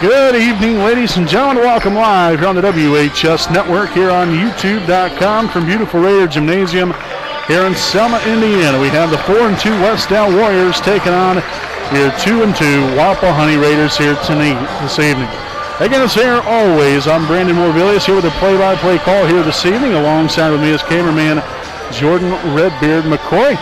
Good evening, ladies and gentlemen. Welcome live here on the WHS Network here on YouTube.com from beautiful Raider Gymnasium here in Selma, Indiana. We have the 4-2 Wes-Del Warriors taking on your 2-2 Wapahani Raiders here this evening. Again, it's here always. I'm Brandon Morvillius here with a play-by-play call here this evening. Alongside with me is cameraman Jordan Redbeard McCoy.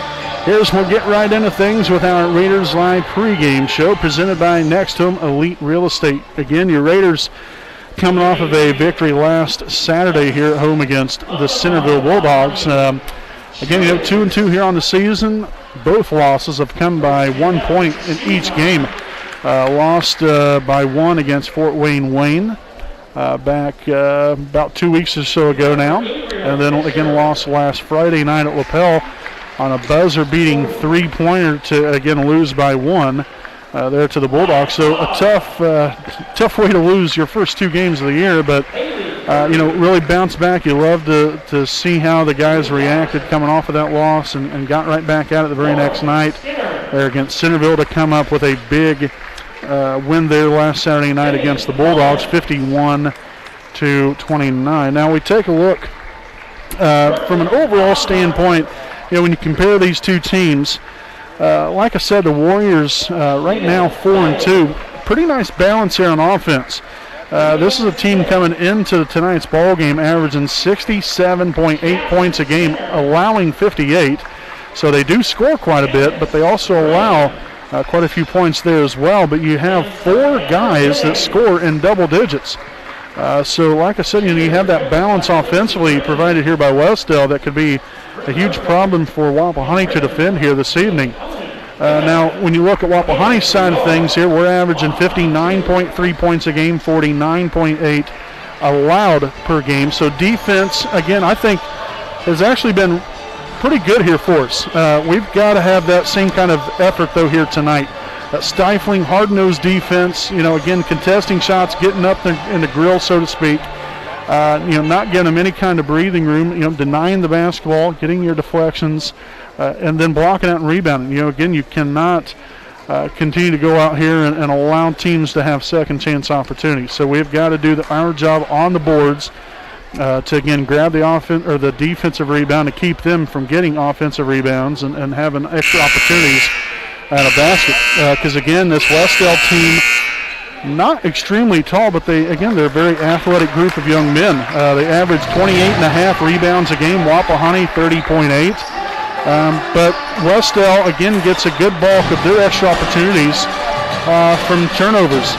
Here's we'll get right into things with our Raiders Live pregame show presented by Next Home Elite Real Estate. Again, your Raiders coming off of a victory last Saturday here at home against the Centerville Bulldogs. Again, 2-2 here on the season. Both losses have come by 1 point in each game. Lost by 1 against Fort Wayne back about 2 weeks or so ago now. And then again lost last Friday night at Lapel on a buzzer-beating three-pointer to, again, lose by 1 there to the Bulldogs. So a tough way to lose your first 2 games of the year, but, really bounce back. You love to see how the guys reacted coming off of that loss and got right back at it the very next night there against Centerville to come up with a big win there last Saturday night against the Bulldogs, 51-29. Now we take a look from an overall standpoint. When you compare these two teams, like I said, the Warriors right now 4-2. Pretty nice balance here on offense. This is a team coming into tonight's ball game averaging 67.8 points a game, allowing 58. So they do score quite a bit, but they also allow quite a few points there as well. But you have 4 guys that score in double digits. So like I said, you have that balance offensively provided here by Wes-Del that could be a huge problem for Wapahani to defend here this evening. Now, when you look at Wapahani's side of things here, we're averaging 59.3 points a game, 49.8 allowed per game. So defense, again, I think has actually been pretty good here for us. We've got to have that same kind of effort, though, here tonight. That stifling, hard-nosed defense, again, contesting shots, getting up in the grill, so to speak. Not giving them any kind of breathing room, denying the basketball, getting your deflections, and then blocking out and rebounding. Again, you cannot continue to go out here and allow teams to have second chance opportunities. So we've got to do our job on the boards to, again, grab the offense or the defensive rebound to keep them from getting offensive rebounds and having extra opportunities at a basket. Because, again, this Wes-Del team, not extremely tall, but they're a very athletic group of young men. They average 28.5 rebounds a game. Wapahani 30.8. But Wes-Del, again, gets a good bulk of their extra opportunities from turnovers.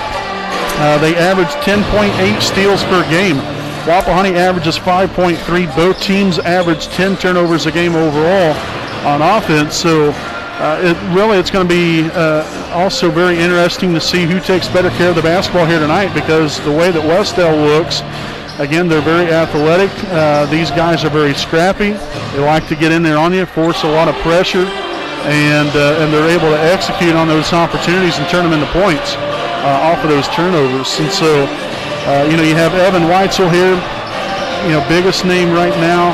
They average 10.8 steals per game. Wapahani averages 5.3. Both teams average 10 turnovers a game overall on offense. So it's going to be also very interesting to see who takes better care of the basketball here tonight, because the way that Wes-Del looks, again, they're very athletic. These guys are very scrappy. They like to get in there on you, force a lot of pressure, and they're able to execute on those opportunities and turn them into points off of those turnovers. And so, you have Evan Weitzel here, biggest name right now,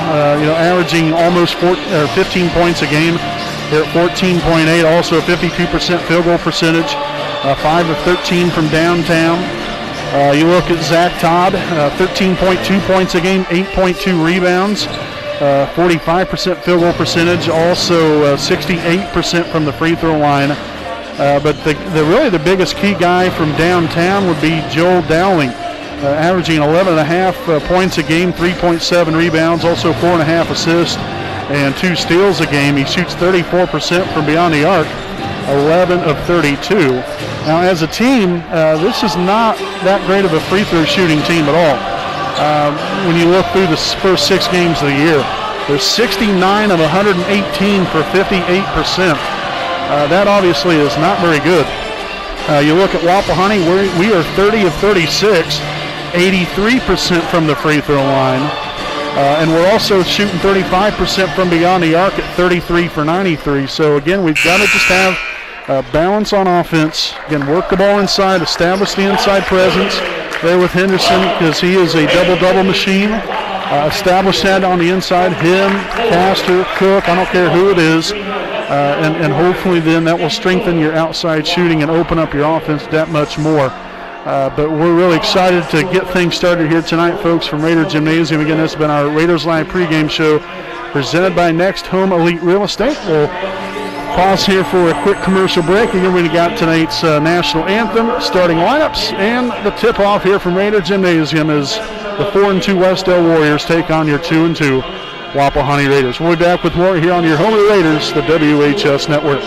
averaging almost 15 points a game. They're at 14.8, also a 52% field goal percentage, 5 of 13 from downtown. You look at Zach Todd, 13.2 points a game, 8.2 rebounds, 45% field goal percentage, also 68% from the free throw line. But the biggest key guy from downtown would be Joel Dowling, averaging 11.5 points a game, 3.7 rebounds, also 4.5 assists, and 2 steals a game. He shoots 34% from beyond the arc, 11 of 32. Now, as a team, this is not that great of a free throw shooting team at all. When you look through the first 6 games of the year, they're 69 of 118 for 58%. That obviously is not very good. You look at Wapahani, we are 30 of 36, 83% from the free throw line. And we're also shooting 35% from beyond the arc at 33 for 93. So, again, we've got to just have balance on offense. Again, work the ball inside, establish the inside presence there with Henderson, because he is a double-double machine. Establish that on the inside. Him, Castor, Cook, I don't care who it is. And hopefully then that will strengthen your outside shooting and open up your offense that much more. But we're really excited to get things started here tonight, folks, from Raider Gymnasium. Again, this has been our Raiders Live pregame show presented by Next Home Elite Real Estate. We'll pause here for a quick commercial break. Again, we got tonight's national anthem, starting lineups, and the tip-off here from Raider Gymnasium as the 4-2 Wes-Del Warriors take on your 2-2 Wapahani Raiders. We'll be back with more here on your home of the Raiders, the WHS Network.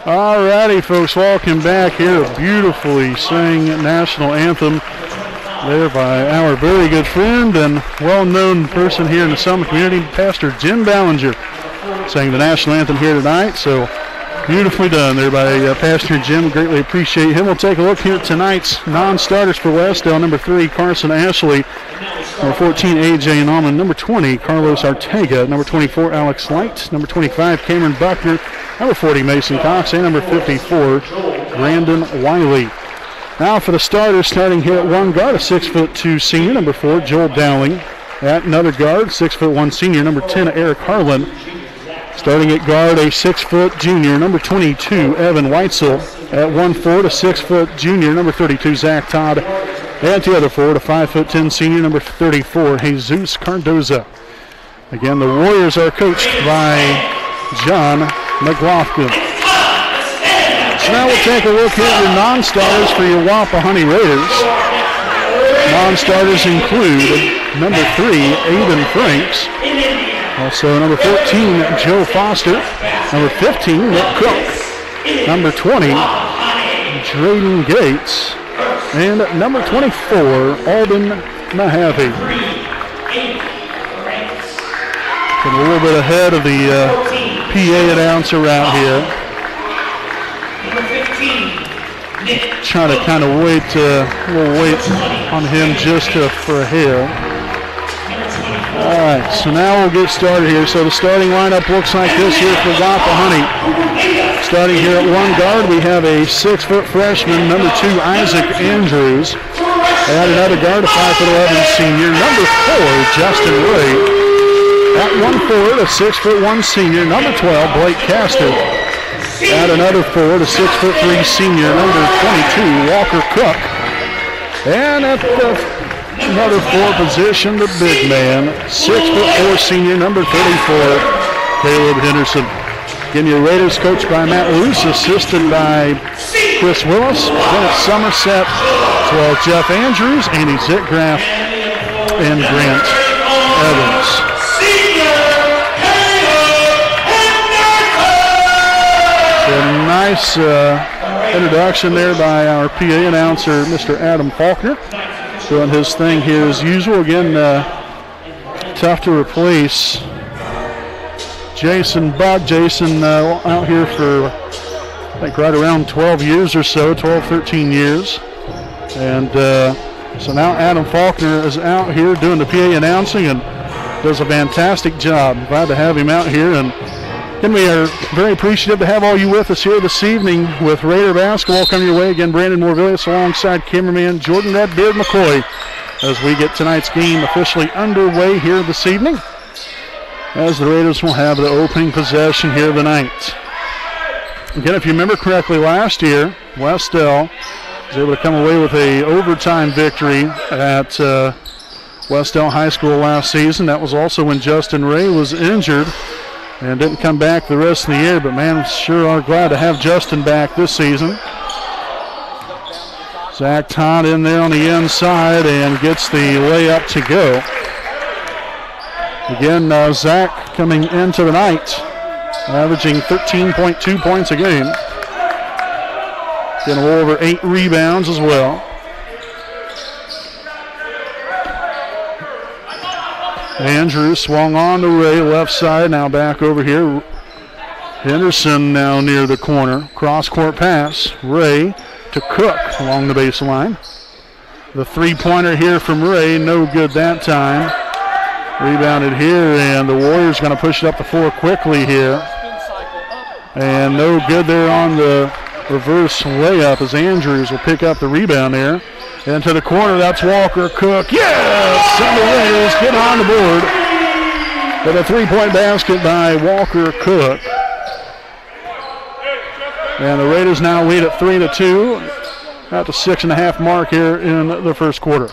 Alrighty, folks, welcome back here. Beautifully sang national anthem there by our very good friend and well-known person here in the Summit community, Pastor Jim Ballinger, sang the national anthem here tonight. So beautifully done there by Pastor Jim. Greatly appreciate him. We'll take a look here at tonight's non-starters for Wes-Del. Number 3, Carson Ashley. Number 14, A.J. Nauman. Number 20, Carlos Artega. Number 24, Alex Light. Number 25, Cameron Buckner. Number 40, Mason Cox. And number 54, Brandon Wiley. Now for the starters, starting here at one guard, a 6'2" senior. Number 4, Joel Dowling. At another guard, 6'1" senior. Number 10, Eric Harlan. Starting at guard, a 6' junior. Number 22, Evan Weitzel. At 1 6' junior. Number 32, Zach Todd. And the other forward, a 5'10" senior, number 34, Jesus Cardoza. Again, the Warriors are coached by John McLaughlin. So now we'll take a look here at your non-starters for your Wapahani Raiders. Non-starters include number 3, Aiden Franks. Also number 14, Joe Foster. Number 15, Nick Cook. Number 20, Drayden Gates. And number 24, Alden Mahaffey. Getting a little bit ahead of the PA announcer out here. Trying to kind of wait, we'll wait on him just for a hair. All right, so now we'll get started here. So the starting lineup looks like this here for Wapahani. Starting here at one guard, we have a 6' freshman, number 2, Isaac Andrews. At another guard, a 5'11" senior, number 4, Justin Ray. At 1 forward, a 6'1" senior, number 12, Blake Castor. At another forward, a 6'3" senior, number 22, Walker Cook. And at the another 4 position, the big man, 6'4" senior, number 34, Caleb Henderson. Again, your Raiders coached by Matt Luce, assisted by Chris Willis, Bennett Somerset, as well as Jeff Andrews, Andy Zitgraff, and Grant Evans. A nice introduction there by our PA announcer, Mr. Adam Faulkner. doing his thing here as usual. Again, tough to replace Jason Buck. Jason out here for, I think, right around 12 years or so, 12, 13 years. And so now Adam Faulkner is out here doing the PA announcing and does a fantastic job. Glad to have him out here. And we are very appreciative to have all you with us here this evening with Raider basketball coming your way. Again, Brandon Morvillius alongside cameraman Jordan Redbeard McCoy as we get tonight's game officially underway here this evening, as the Raiders will have the opening possession here tonight. Again, if you remember correctly, last year, Wes-Del was able to come away with a overtime victory at Wes-Del High School last season. That was also when Justin Ray was injured and didn't come back the rest of the year, but man, sure are glad to have Justin back this season. Zach Todd in there on the inside and gets the layup to go. Again, Zach coming into the night, averaging 13.2 points a game. Getting a little over 8 rebounds as well. Andrews swung on to Ray, left side, now back over here. Henderson now near the corner. Cross-court pass. Ray to Cook along the baseline. The three-pointer here from Ray, no good that time. Rebounded here, and the Warriors going to push it up the floor quickly here. And no good there on the reverse layup as Andrews will pick up the rebound there. Into the corner, that's Walker Cook. Yes! And the Raiders get on the board with a three-point basket by Walker Cook. And the Raiders now lead at 3-2. At the 6.5 mark here in the first quarter.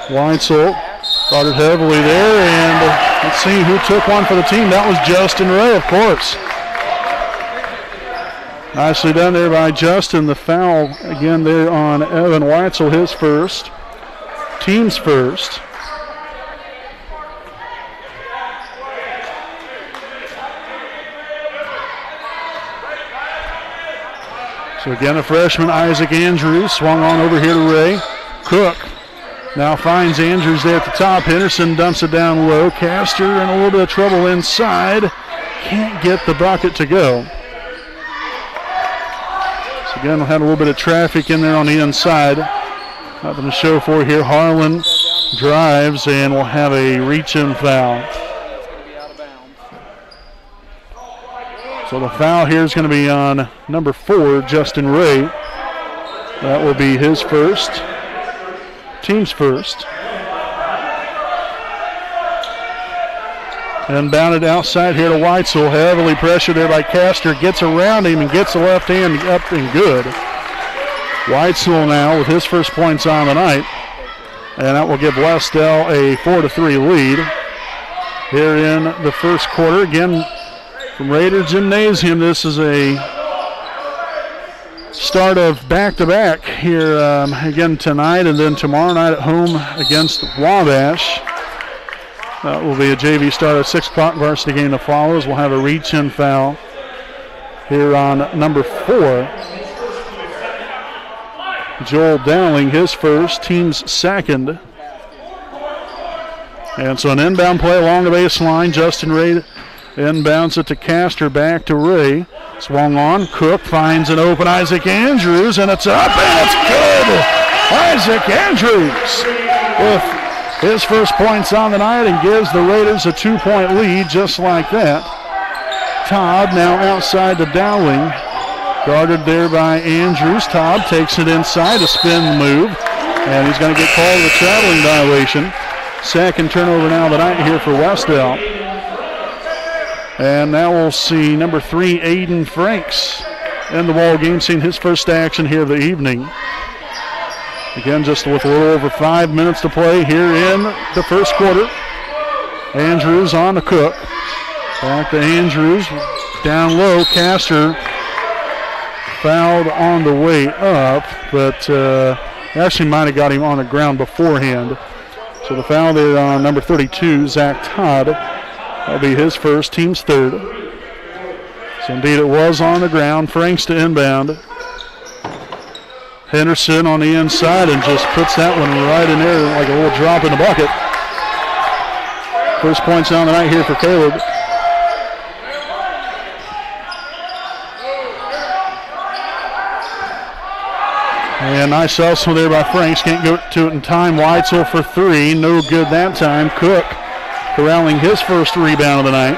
Weitzel started heavily there, and let's see who took one for the team. That was Justin Ray, of course. Nicely done there by Justin. The foul again there on Evan Weitzel, his first. Team's first. So again, a freshman, Isaac Andrews, swung on over here to Ray. Cook now finds Andrews there at the top. Henderson dumps it down low. Castor in a little bit of trouble inside. Can't get the bucket to go. So again, we'll have a little bit of traffic in there on the inside. Nothing to show for here. Harlan drives and will have a reach-in foul. So the foul here is going to be on number 4, Justin Ray. That will be his first, team's first. And bounded outside here to Weitzel. Heavily pressured there by Castor. Gets around him and gets the left hand up and good. Weitzel now with his first points on the night. And that will give Wes-Del a 4-3 lead here in the first quarter. Again, from Raider Gymnasium, this is a start of back-to-back here again tonight, and then tomorrow night at home against Wabash. That will be a JV start at 6 o'clock. Varsity game that follows. We'll have a reach-in foul here on number 4. Joel Dowling, his first, team's second. And so an inbound play along the baseline. Justin Ray inbounds it to Castor, back to Ray. Swung on. Cook finds an open Isaac Andrews, and it's up, and it's good. Isaac Andrews with his first points on the night and gives the Raiders a 2-point lead just like that. Todd now outside to Dowling. Guarded there by Andrews. Todd takes it inside, a spin move, and he's going to get called a traveling violation. Second turnover now tonight here for Wes-Del. And now we'll see number 3, Aiden Franks, in the ball game, seeing his first action here of the evening. Again, just with a little over 5 minutes to play here in the first quarter. Andrews on to Cook. Back to Andrews. Down low, Castor fouled on the way up, but actually might have got him on the ground beforehand. So the foul there on number 32, Zach Todd. That'll be his first, team's third. So indeed it was on the ground. Franks to inbound. Henderson on the inside and just puts that one right in there like a little drop in the bucket. First points on the night here for Caleb. And nice hustle there by Franks. Can't go to it in time. Weitzel for three. No good that time. Cook corralling his first rebound of the night.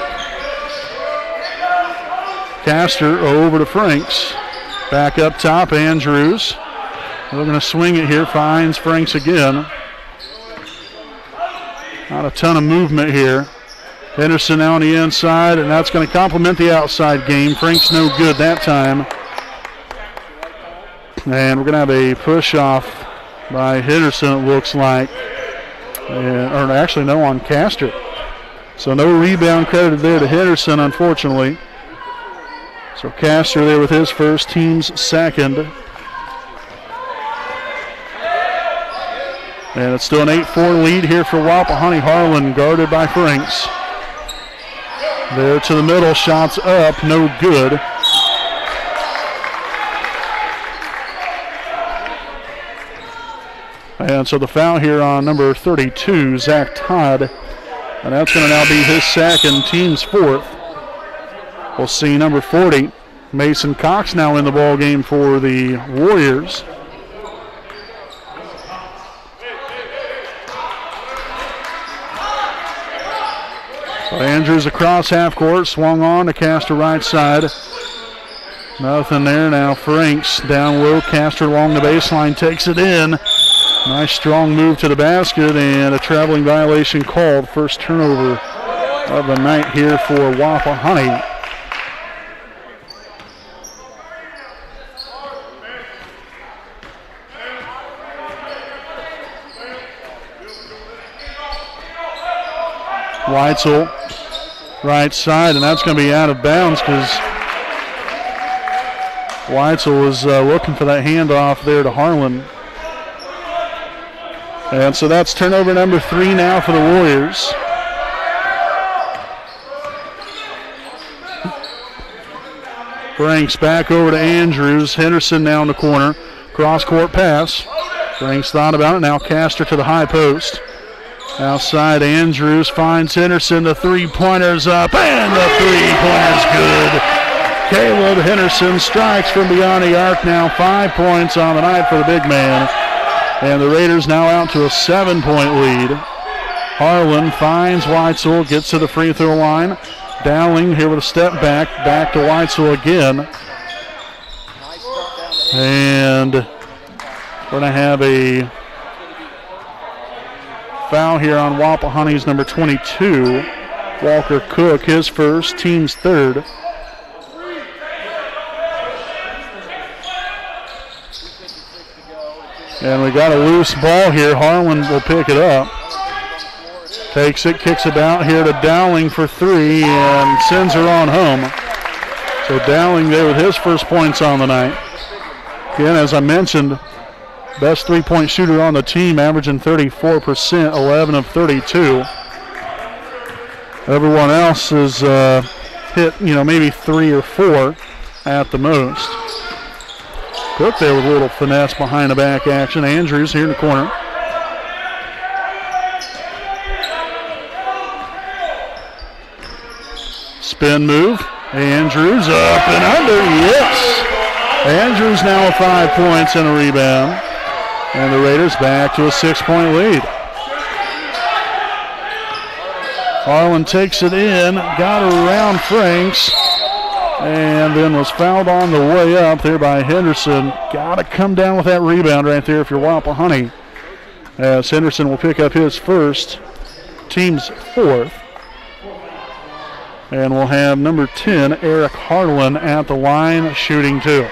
Castor over to Franks. Back up top, Andrews. They're going to swing it here. Finds Franks again. Not a ton of movement here. Henderson on the inside, and that's going to complement the outside game. Franks no good that time. And we're going to have a push-off by Henderson, it looks like. Or actually, no, on Castor. So no rebound credited there to Henderson, unfortunately. So Castor there with his first, team's second. And it's still an 8-4 lead here for Wapahani. Harlan guarded by Franks. There to the middle, shots up, no good. And so the foul here on number 32, Zach Todd. And that's going to now be his second, team's fourth. We'll see number 40, Mason Cox, now in the ball game for the Warriors. So Andrews across half court, swung on to Castor right side. Nothing there now. Franks down low. Castor along the baseline takes it in. Nice strong move to the basket and a traveling violation called. First turnover of the night here for Wapahani. Weitzel, right side, and that's going to be out of bounds because Weitzel was looking for that handoff there to Harlan. And so that's turnover number 3 now for the Warriors. Franks back over to Andrews. Henderson now in the corner. Cross-court pass. Franks thought about it. Now Castor to the high post. Outside, Andrews finds Henderson. The three-pointer's up, and the three-pointer's good. Caleb Henderson strikes from beyond the arc now. 5 points on the night for the big man. And the Raiders now out to a 7-point lead. Harlan finds Weitzel, gets to the free throw line. Dowling here with a step back to Weitzel again. And we're going to have a foul here on Wapahani's number 22. Walker Cook, his first, team's third. And we got a loose ball here. Harlan will pick it up. Takes it, kicks it out here to Dowling for 3 and sends her on home. So Dowling there with his first points on the night. Again, as I mentioned, best three-point shooter on the team, averaging 34%, 11 of 32. Everyone else is hit, maybe 3 or 4 at the most. Cook there with a little finesse behind the back action. Andrews here in the corner. Spin move. Andrews up and under. Yes. Andrews now with 5 points and a rebound. And the Raiders back to a 6-point lead. Harlan takes it in. Got around Franks. And then was fouled on the way up there by Henderson. Got to come down with that rebound right there if you're Wapahani. As Henderson will pick up his first, team's fourth. And we'll have number 10, Eric Harlan, at the line shooting 2.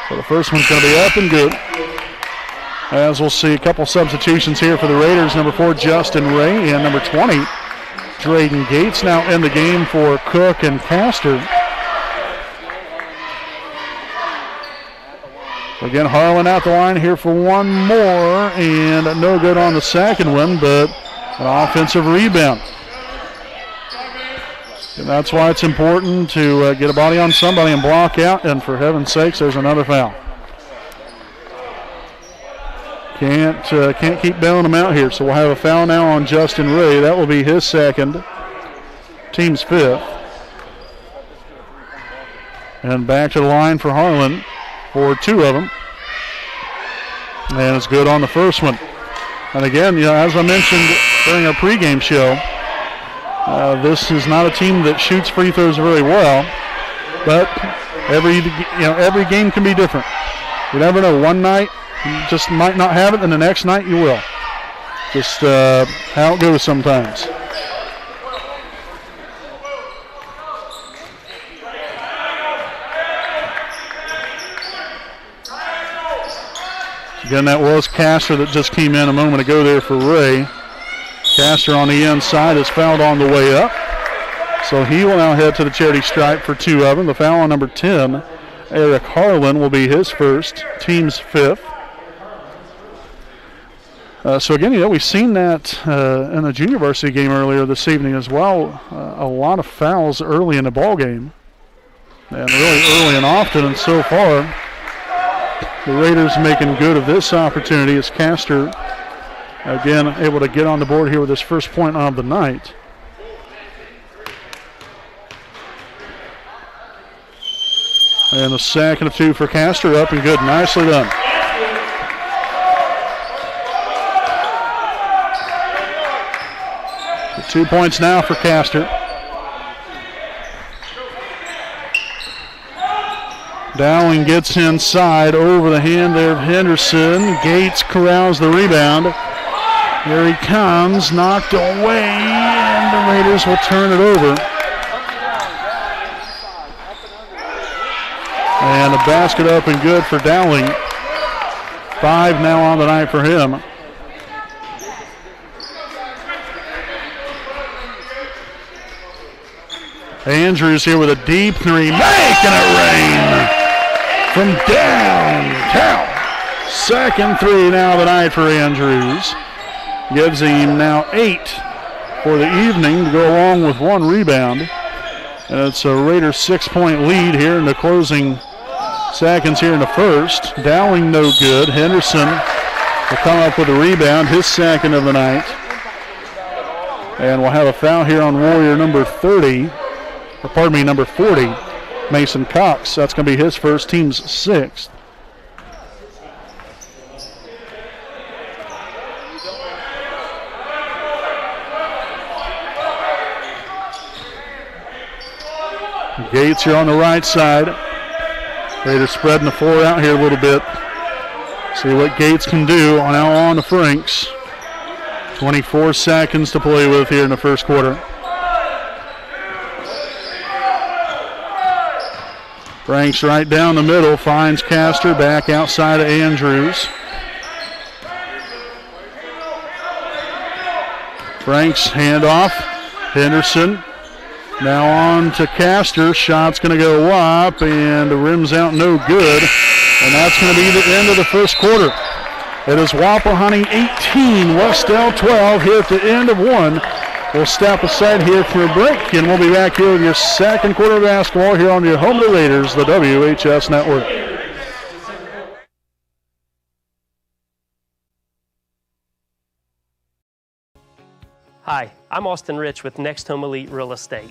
So the first one's going to be up and good. As we'll see a couple substitutions here for the Raiders. Number 4, Justin Ray, and number 20, Drayden Gates now in the game for Cook and Castor. Again, Harlan out the line here for one more, and no good on the second one, but an offensive rebound. And that's why it's important to get a body on somebody and block out, and for heaven's sakes, there's another foul. Can't keep bailing them out here, so we'll have a foul now on Justin Ray. That will be his second, team's fifth. And back to the line for Harlan for two of them. And it's good on the first one. And again, as I mentioned during our pregame show, this is not a team that shoots free throws very well, but every game can be different. You never know. One night you just might not have it, and the next night you will. Just how it goes sometimes. Again, that was Castor that just came in a moment ago there for Ray. Castor on the inside is fouled on the way up. So he will now head to the charity stripe for two of them. The foul on number 10, Eric Harlan, will be his first, team's fifth. So again, we've seen that in the junior varsity game earlier this evening as well. A lot of fouls early in the ball game, and really early and often. And so far, the Raiders making good of this opportunity as Castor, again, able to get on the board here with his first point of the night. And the second of two for Castor, up and good. Nicely done. So 2 points now for Castor. Dowling gets inside over the hand there of Henderson. Gates corrals the rebound. Here he comes, knocked away, and the Raiders will turn it over. And the basket up and good for Dowling. 5 now on the night for him. Andrews here with a deep three, making it rain from downtown. Second three now of the night for Andrews. Gives him now 8 for the evening to go along with 1 rebound. And it's a Raiders 6-point lead here in the closing seconds here in the first. Dowling no good. Henderson will come up with a rebound, his second of the night. And we'll have a foul here on Warrior number 40, Mason Cox. That's going to be his first, team's 6th. Gates here on the right side. Raiders spreading the floor out here a little bit. See what Gates can do now on the Franks. 24 seconds to play with here in the first quarter. Franks right down the middle, finds Castor back outside of Andrews. Franks handoff. Henderson now on to Castor. Shot's going to go up, and the rim's out, no good. And that's going to be the end of the first quarter. It is Wapahani 18, Wes-Del 12 here at the end of one. We'll step aside here for a break, and we'll be back here with your second quarter of basketball here on your home of the Raiders, the WHS Network. Hi, I'm Austin Rich with Next Home Elite Real Estate.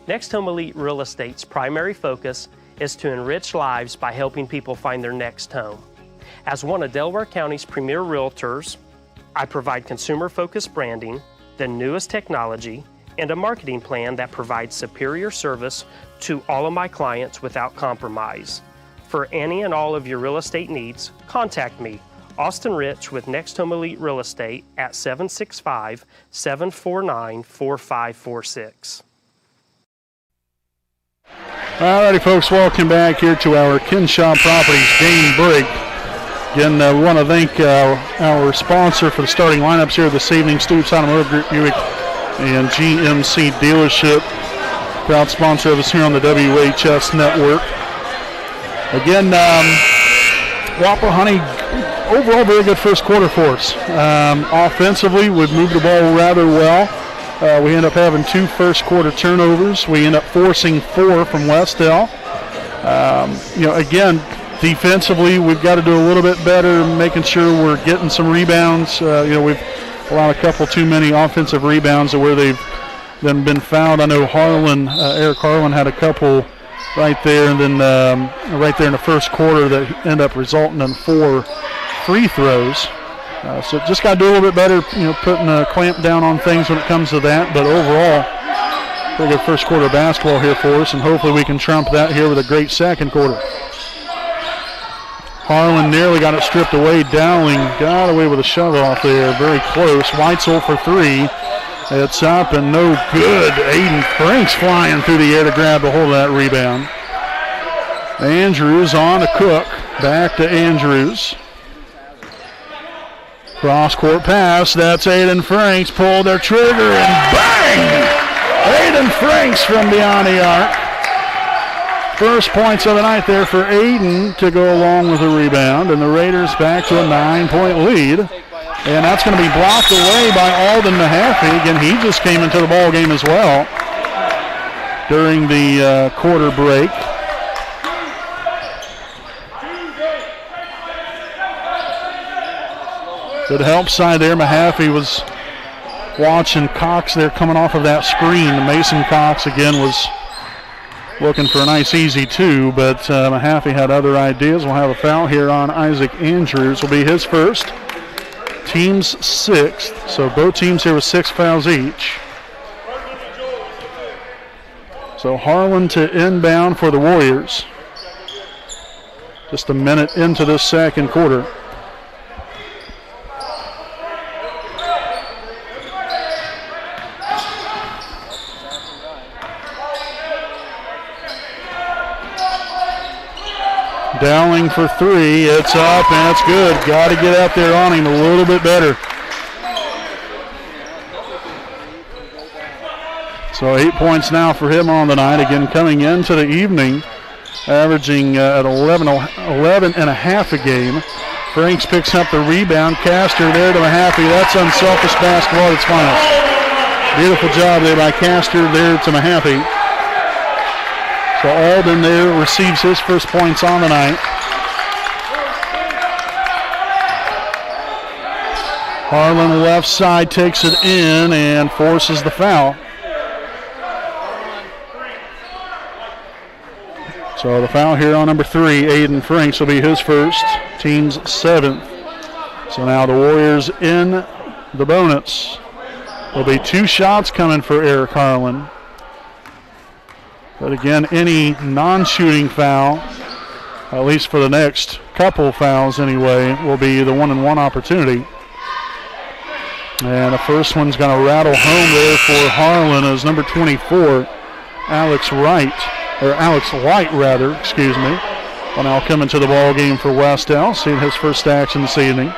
Next Home Elite Real Estate's primary focus is to enrich lives by helping people find their next home. As one of Delaware County's premier realtors, I provide consumer-focused branding, the newest technology, and a marketing plan that provides superior service to all of my clients without compromise. For any and all of your real estate needs, contact me, Austin Rich with Next Home Elite Real Estate at 765-749-4546. Alrighty, folks, welcome back here to our Kinshaw Properties game break. Again, we want to thank our sponsor for the starting lineups here this evening, Stoops Automotive Group, Buick and GMC Dealership. Proud sponsor of us here on the WHS Network. Again, Wapahani, overall very good first quarter for us. Offensively, we've moved the ball rather well. We end up having 2 first quarter turnovers. We end up forcing 4 from Wes-Del. Again, defensively, we've got to do a little bit better, making sure we're getting some rebounds. We've allowed a couple too many offensive rebounds where they've then been fouled. I know Eric Harlan had a couple right there, and then right there in the first quarter that end up resulting in 4 free throws. So just got to do a little bit better, putting a clamp down on things when it comes to that. But overall, pretty good first quarter basketball here for us, and hopefully we can trump that here with a great second quarter. Harlan nearly got it stripped away. Dowling got away with a shove off there, very close. Weitzel for 3. It's up and no good. Aiden Franks flying through the air to grab a hold of that rebound. Andrews on to Cook. Back to Andrews. Cross-court pass. That's Aiden Franks. Pulled their trigger and bang! Aiden Franks from beyond the arc. First points of the night there for Aiden to go along with the rebound. And the Raiders back to a 9-point lead. And that's going to be blocked away by Alden Mahaffey. Again, he just came into the ball game as well during the quarter break. Good help side there. Mahaffey was watching Cox there coming off of that screen. Mason Cox again was looking for a nice easy 2, but Mahaffey had other ideas. We'll have a foul here on Isaac Andrews. Will be his first. Team's 6th, so both teams here with 6 fouls each. So Harlan to inbound for the Warriors. Just a minute into this second quarter. Dowling for 3. It's up and it's good. Got to get out there on him a little bit better. So 8 points now for him on the night. Again, coming into the evening, averaging at 11 and a half a game. Franks picks up the rebound. Castor there to Mahaffey. That's unselfish basketball at its finest. Beautiful job there by Castor there to Mahaffey. So Alden there receives his first points on the night. Harlan left side takes it in and forces the foul. So the foul here on number 3, Aiden Franks, will be his first, team's 7th. So now the Warriors in the bonus. There'll be 2 shots coming for Eric Harlan. But again, any non-shooting foul, at least for the next couple fouls anyway, will be the 1-and-1 opportunity. And the first one's going to rattle home there for Harlan as number 24, Alex White, excuse me. Will now come into the ball game for Wes-Del, seeing his first action this evening.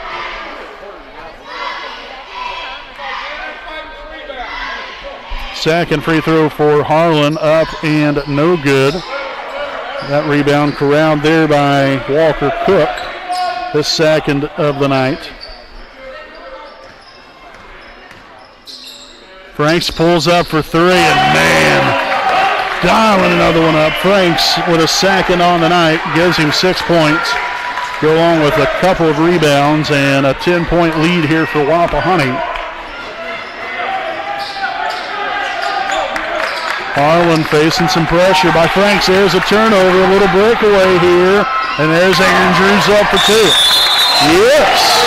Second free throw for Harlan, up and no good. That rebound corralled there by Walker Cook, his second of the night. Franks pulls up for 3, and man, dialing another one up. Franks with a second on the night, gives him 6 points. Go along with a couple of rebounds and a 10-point lead here for Wapahani. Harlan facing some pressure by Franks. There's a turnover, a little breakaway here, and there's Andrews up for 2. Yes!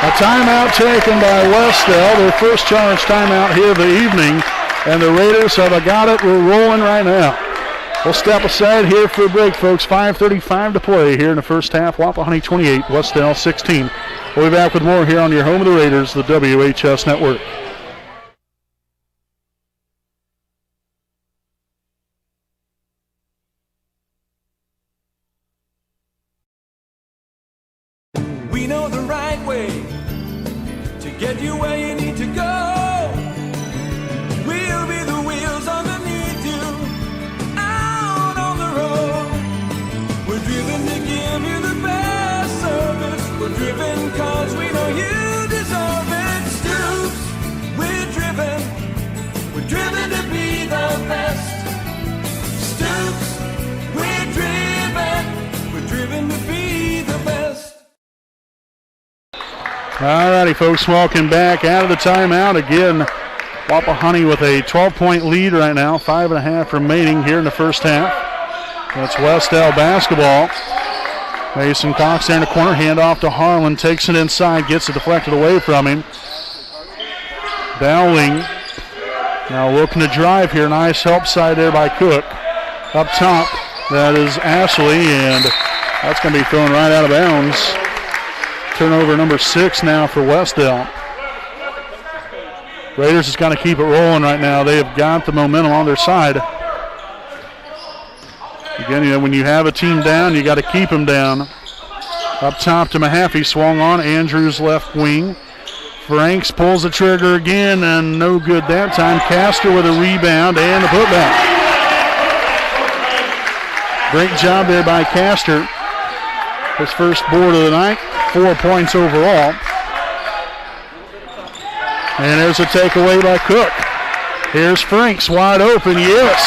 A timeout taken by Wes-Del, their first charge timeout here of the evening, and the Raiders have got it. We're rolling right now. We'll step aside here for a break, folks. 5:35 to play here in the first half. Wapahani 28, Wes-Del 16. We'll be back with more here on your home of the Raiders, the WHS Network. We know the right way to get you where you need to go. We'll be the wheels underneath you, out on the road. We're driven to give you the best service. We're driven cause we know you deserve it. Stoops, we're driven All righty, folks, welcome back out of the timeout. Again, Wapahani with a 12-point lead right now, 5.5 remaining here in the first half. That's Wes-Del basketball. Mason Cox there in the corner, handoff to Harlan, takes it inside, gets it deflected away from him. Dowling now looking to drive here. Nice help side there by Cook. Up top, that is Ashley, and that's going to be thrown right out of bounds. Turnover number 6 now for Wes-Del. Raiders has got to keep it rolling right now. They have got the momentum on their side. Again, when you have a team down, you got to keep them down. Up top to Mahaffey, swung on Andrews left wing. Franks pulls the trigger again, and no good that time. Castor with a rebound and a putback. Great job there by Castor. His first board of the night, 4 points overall. And there's a takeaway by Cook. Here's Franks wide open, yes.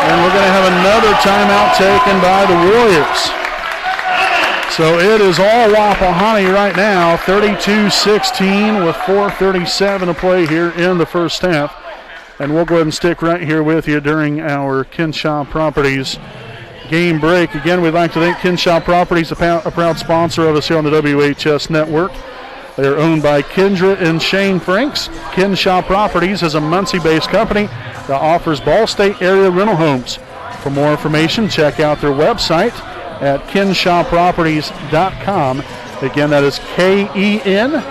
And we're going to have another timeout taken by the Warriors. So it is all Wapahani right now, 32-16 with 4:37 to play here in the first half. And we'll go ahead and stick right here with you during our Kinshaw Properties game break. Again, we'd like to thank Kinshaw Properties, a proud sponsor of us here on the WHS Network. They are owned by Kendra and Shane Franks. Kinshaw Properties is a Muncie-based company that offers Ball State area rental homes. For more information, check out their website at KenshawProperties.com. Again, that is KENSHA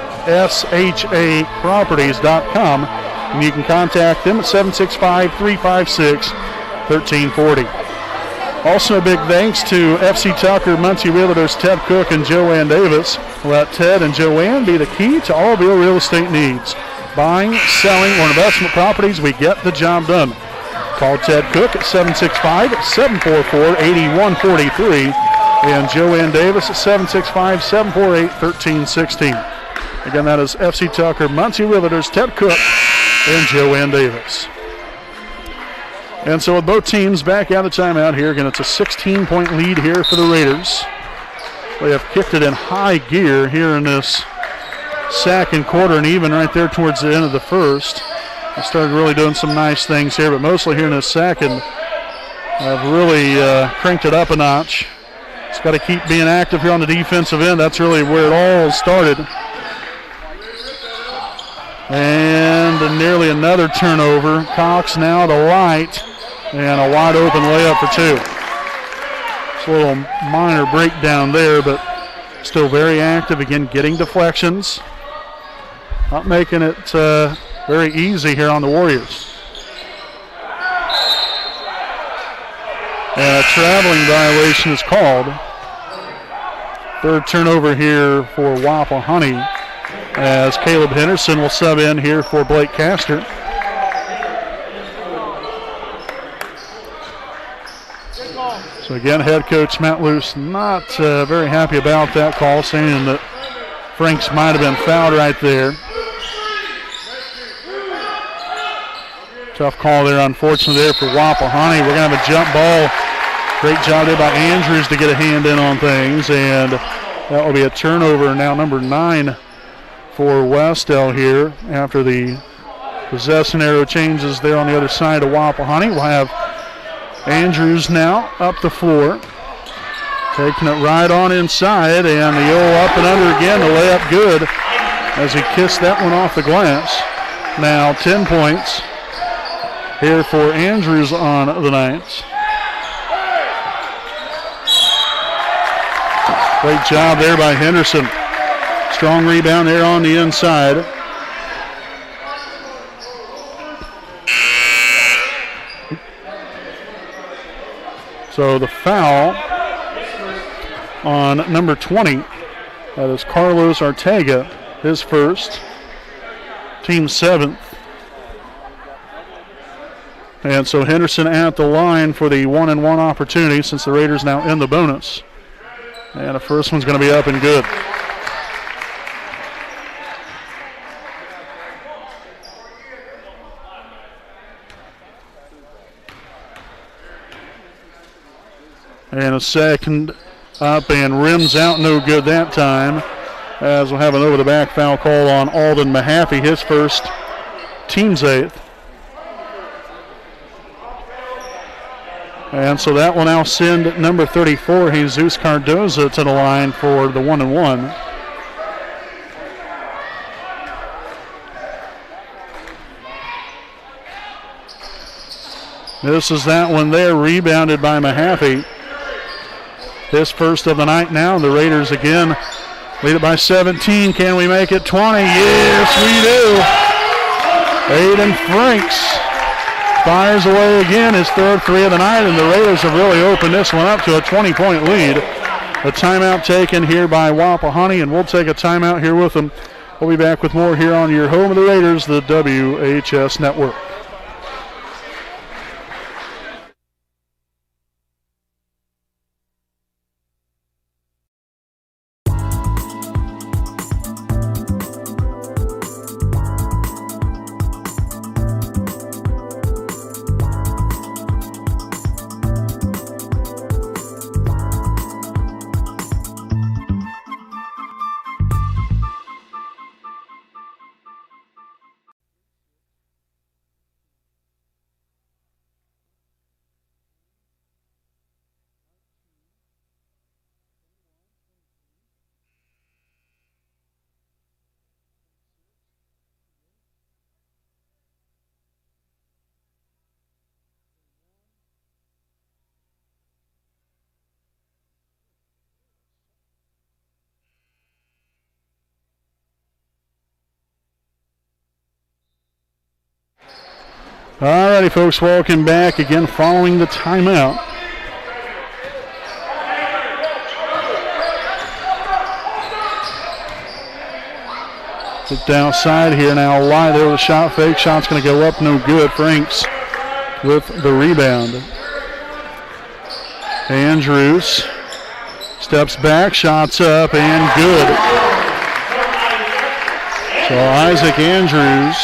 Properties.com. And you can contact them at 765-356-1340. Also, a big thanks to FC Tucker, Muncie Realtors, Ted Cook and Joanne Davis. Let Ted and Joanne be the key to all of your real estate needs. Buying, selling, or investment properties, we get the job done. Call Ted Cook at 765-744-8143 and Joanne Davis at 765-748-1316. Again, that is FC Tucker, Muncie Realtors, Ted Cook, and Joanne Davis. And so with both teams back out of timeout here, again, it's a 16-point lead here for the Raiders. They have kicked it in high gear here in this second quarter, and even right there towards the end of the first. They started really doing some nice things here, but mostly here in this second, have really cranked it up a notch. It's got to keep being active here on the defensive end. That's really where it all started. And nearly another turnover. Cox now to right, and a wide open layup for 2. It's a little minor breakdown there, but still very active. Again, getting deflections. Not making it very easy here on the Warriors. And a traveling violation is called. Third turnover here for Wapahani, as Caleb Henderson will sub in here for Blake Castor. So again, head coach Matt Luce not very happy about that call, saying that Franks might have been fouled right there. Tough call there, unfortunately, there for Wapahani. We're going to have a jump ball. Great job there by Andrews to get a hand in on things, and that will be a turnover now, number 9 for Wes-Del here after the possession arrow changes there on the other side of Wapahani. We'll have Andrews now up the floor, taking it right on inside, and the up and under again, the layup good as he kissed that one off the glass. Now 10 points here for Andrews on the night. Great job there by Henderson. Strong rebound there on the inside. So the foul on number 20, that is Carlos Ortega, his first, team 7th. And so Henderson at the line for the 1-and-1 opportunity, since the Raiders now in the bonus. And the first one's going to be up and good. And a second up and rims out, no good that time. as we'll have an over-the-back foul call on Alden Mahaffey, his first, team's 8th. And so that will now send number 34, Jesus Cardoza, to the line for the 1-and-1. This is that one there, rebounded by Mahaffey. His first of the night now. The Raiders again lead it by 17. Can we make it 20? Yes, we do. Aiden Franks fires away again, his third 3 of the night, and the Raiders have really opened this one up to a 20-point lead. A timeout taken here by Wapahani, and we'll take a timeout here with them. We'll be back with more here on your home of the Raiders, the WHS Network. All righty, folks, welcome back again following the timeout. Just outside here now, wide there with a shot fake. Shot's going to go up, no good. Franks with the rebound. Andrews steps back, shots up, and good. So Isaac Andrews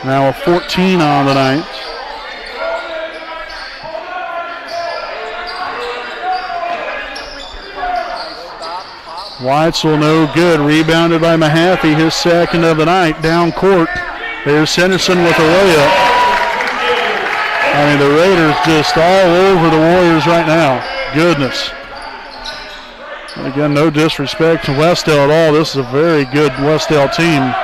now a 14 on the night. Weitzel no good. Rebounded by Mahaffey, his second of the night. Down court. There's Henderson with a layup. I mean, the Raiders just all over the Warriors right now. Goodness. And again, no disrespect to Wes-Del at all. This is a very good Wes-Del team.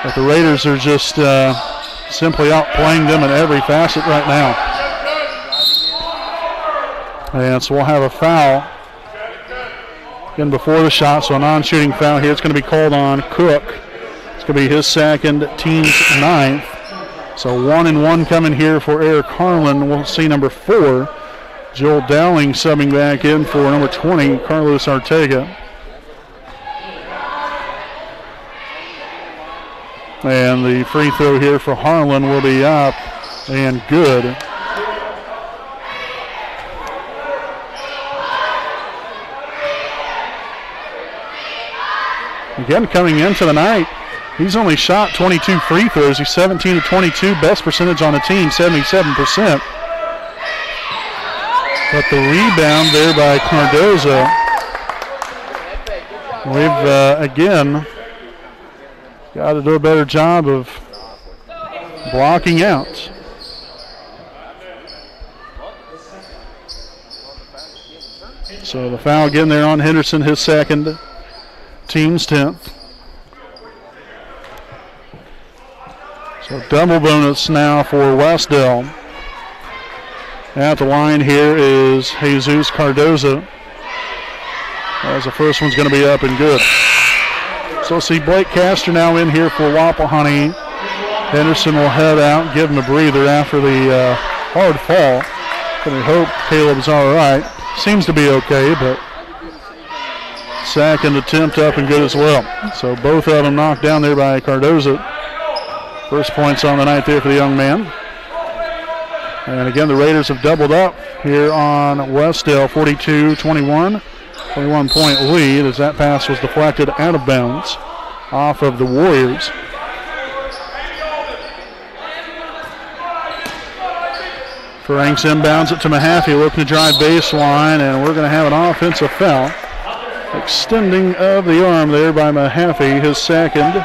But the Raiders are just simply outplaying them in every facet right now. And so we'll have a foul again before the shot, so a non-shooting foul here. It's going to be called on Cook. It's going to be his second, team's 9th. So 1-and-1 coming here for Eric Harlan. We'll see number 4, Joel Dowling, subbing back in for number 20, Carlos Ortega. And the free throw here for Harlan will be up and good. Again, coming into the night, he's only shot 22 free throws. He's 17 of 22, best percentage on the team, 77%. But the rebound there by Cardoza, we've again got to do a better job of blocking out. So the foul again there on Henderson, his second, team's 10th. So double bonus now for Wes-Del. At the line here is Jesus Cardoza, as the first one's going to be up and good. So see Blake Castor now in here for Wapahani. Henderson will head out, give him a breather after the hard fall. But we hope Caleb's all right. Seems to be okay, but second attempt up and good as well. So both of them knocked down there by Cardoza. First points on the night there for the young man. And again, the Raiders have doubled up here on Wes-Del, 42-21. 21-point lead as that pass was deflected out of bounds off of the Warriors. Franks inbounds it to Mahaffey, looking to drive baseline, and we're going to have an offensive foul. Extending of the arm there by Mahaffey, his second.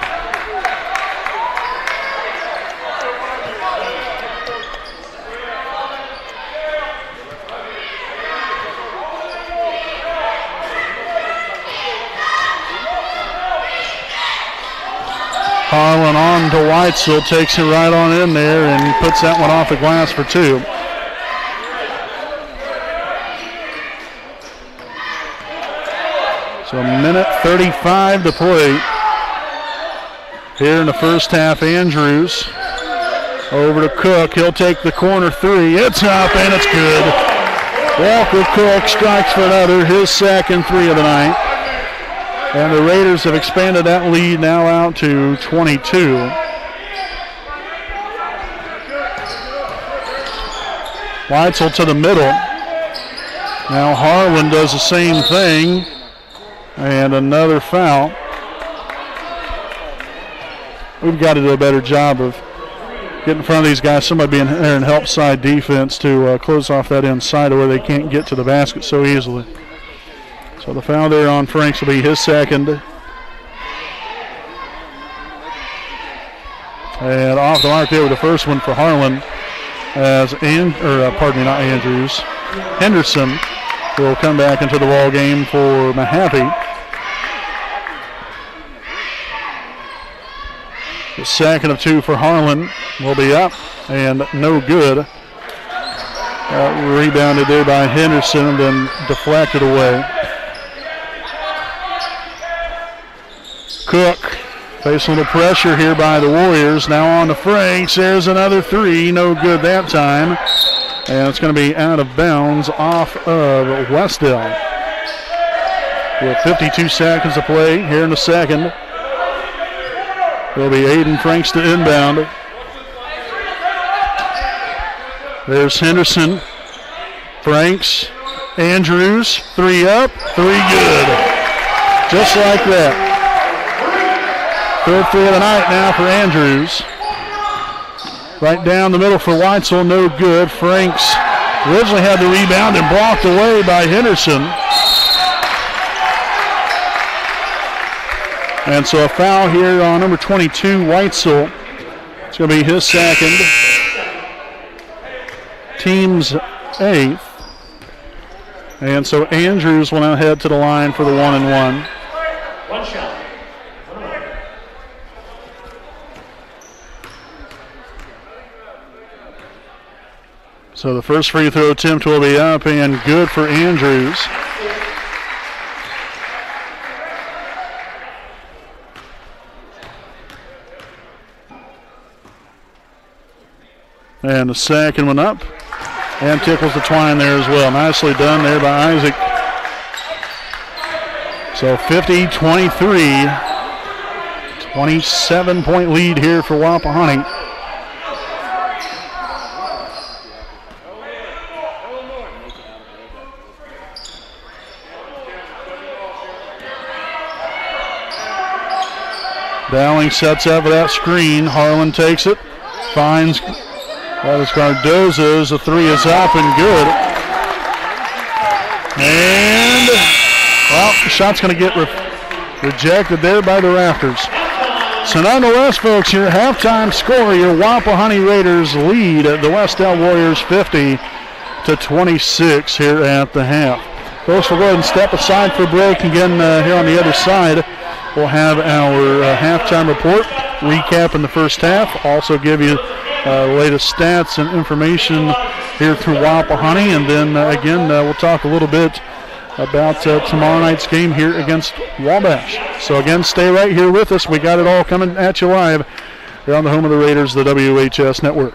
Harlan on to Weitzel, takes it right on in there and puts that one off the glass for two. So a minute 35 to play here in the first half. Andrews over to Cook. He'll take the corner three. It's up and it's good. Walker Cook strikes for another, his second three of the night. And the Raiders have expanded that lead now out to 22. Weitzel to the middle. Now Harlan does the same thing. And another foul. We've got to do a better job of getting in front of these guys. Somebody being there and help side defense to close off that inside where they can't get to the basket so easily. So the foul there on Franks will be his second. And off the mark there with the first one for Harlan as Andrews. Henderson will come back into the ball game for Mahaffey. The second of two for Harlan will be up and no good. Rebounded there by Henderson and then deflected away. Cook facing a little pressure here by the Warriors. Now on to Franks. There's another three. No good that time. And it's going to be out of bounds off of Wes-Del. With 52 seconds to play here in the second. It'll be Aiden Franks to inbound. There's Henderson. Franks. Andrews. Three up. Three good. Just like that. Third three of the night now for Andrews. Right down the middle for Weitzel, no good. Franks originally had the rebound and blocked away by Henderson. And so a foul here on number 22, Weitzel. It's going to be his second. Team's eighth. And so Andrews will now head to the line for the 1-and-1. One shot. So the first free throw attempt will be up and good for Andrews. And the second one up and tickles the twine there as well. Nicely done there by Isaac. So 50-23, 27-point lead here for Wapahani. Dowling sets up for that screen. Harlan takes it. Finds that is Cardozo's. The three is up and good. And, well, the shot's going to get rejected there by the Rafters. So nonetheless, folks, your halftime score, your Wapahani Raiders lead the Wes-Del Warriors 50-26 here at the half. Folks, we'll go ahead and step aside for a break. Again, here on the other side, we'll have our halftime report, recapping the first half, also give you latest stats and information here through Wapahani, and then again, we'll talk a little bit about tomorrow night's game here against Wabash. So again, stay right here with us. We got it all coming at you live here on the home of the Raiders, the WHS Network.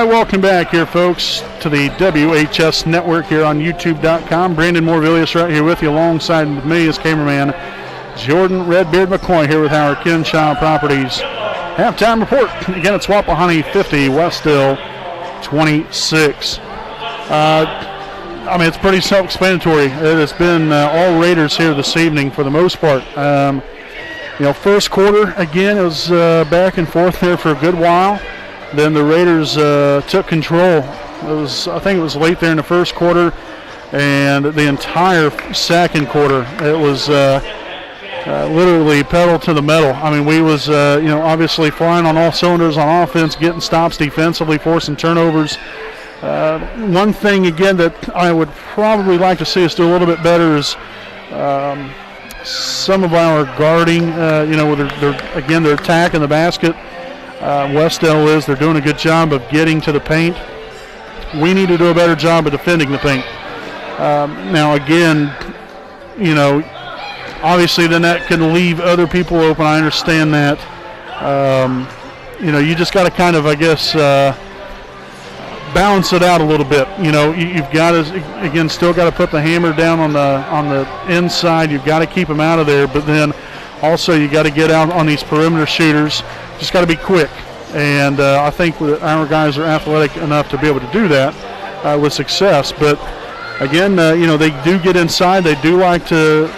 right, welcome back here, folks, to the WHS Network here on YouTube.com. Brandon Morvillius right here with you. Alongside me is cameraman Jordan Redbeard McCoy here with our Kenshaw Properties halftime report. Again, it's Wapahani 50, Wes-Del 26. It's pretty self-explanatory. It has been all Raiders here this evening for the most part. First quarter, again, it was back and forth there for a good while. Then the Raiders took control. I think it was late there in the first quarter, and the entire second quarter, it was literally pedal to the metal. I mean, we was obviously flying on all cylinders on offense, getting stops defensively, forcing turnovers. One thing again that I would probably like to see us do a little bit better is some of our guarding. They're attacking the basket. Wes-Del they're doing a good job of getting to the paint. We need to do a better job of defending the paint. Now again, obviously then that can leave other people open. I understand that. You just got to kind of, I guess, balance it out a little bit. You've got to, again, still got to put the hammer down on the inside. You've got to keep them out of there, but then also you got to get out on these perimeter shooters. Just got to be quick, and I think our guys are athletic enough to be able to do that with success. But again, they do get inside. They do like to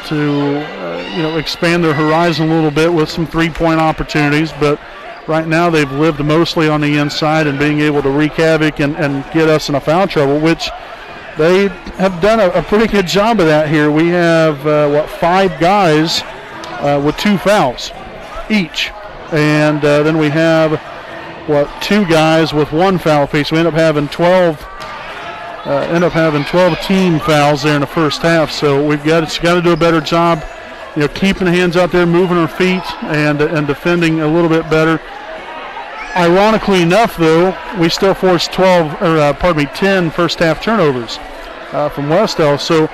expand their horizon a little bit with some three-point opportunities. But right now they've lived mostly on the inside and being able to wreak havoc and get us in a foul trouble, which they have done a pretty good job of that here. We have, 5 guys with 2 fouls each. And then we have, 2 guys with 1 foul apiece. We end up having 12 team fouls there in the first half. So we've got to do a better job, keeping the hands out there, moving our feet, and defending a little bit better. Ironically enough, though, we still forced 10 first half turnovers from Wes-Del. So,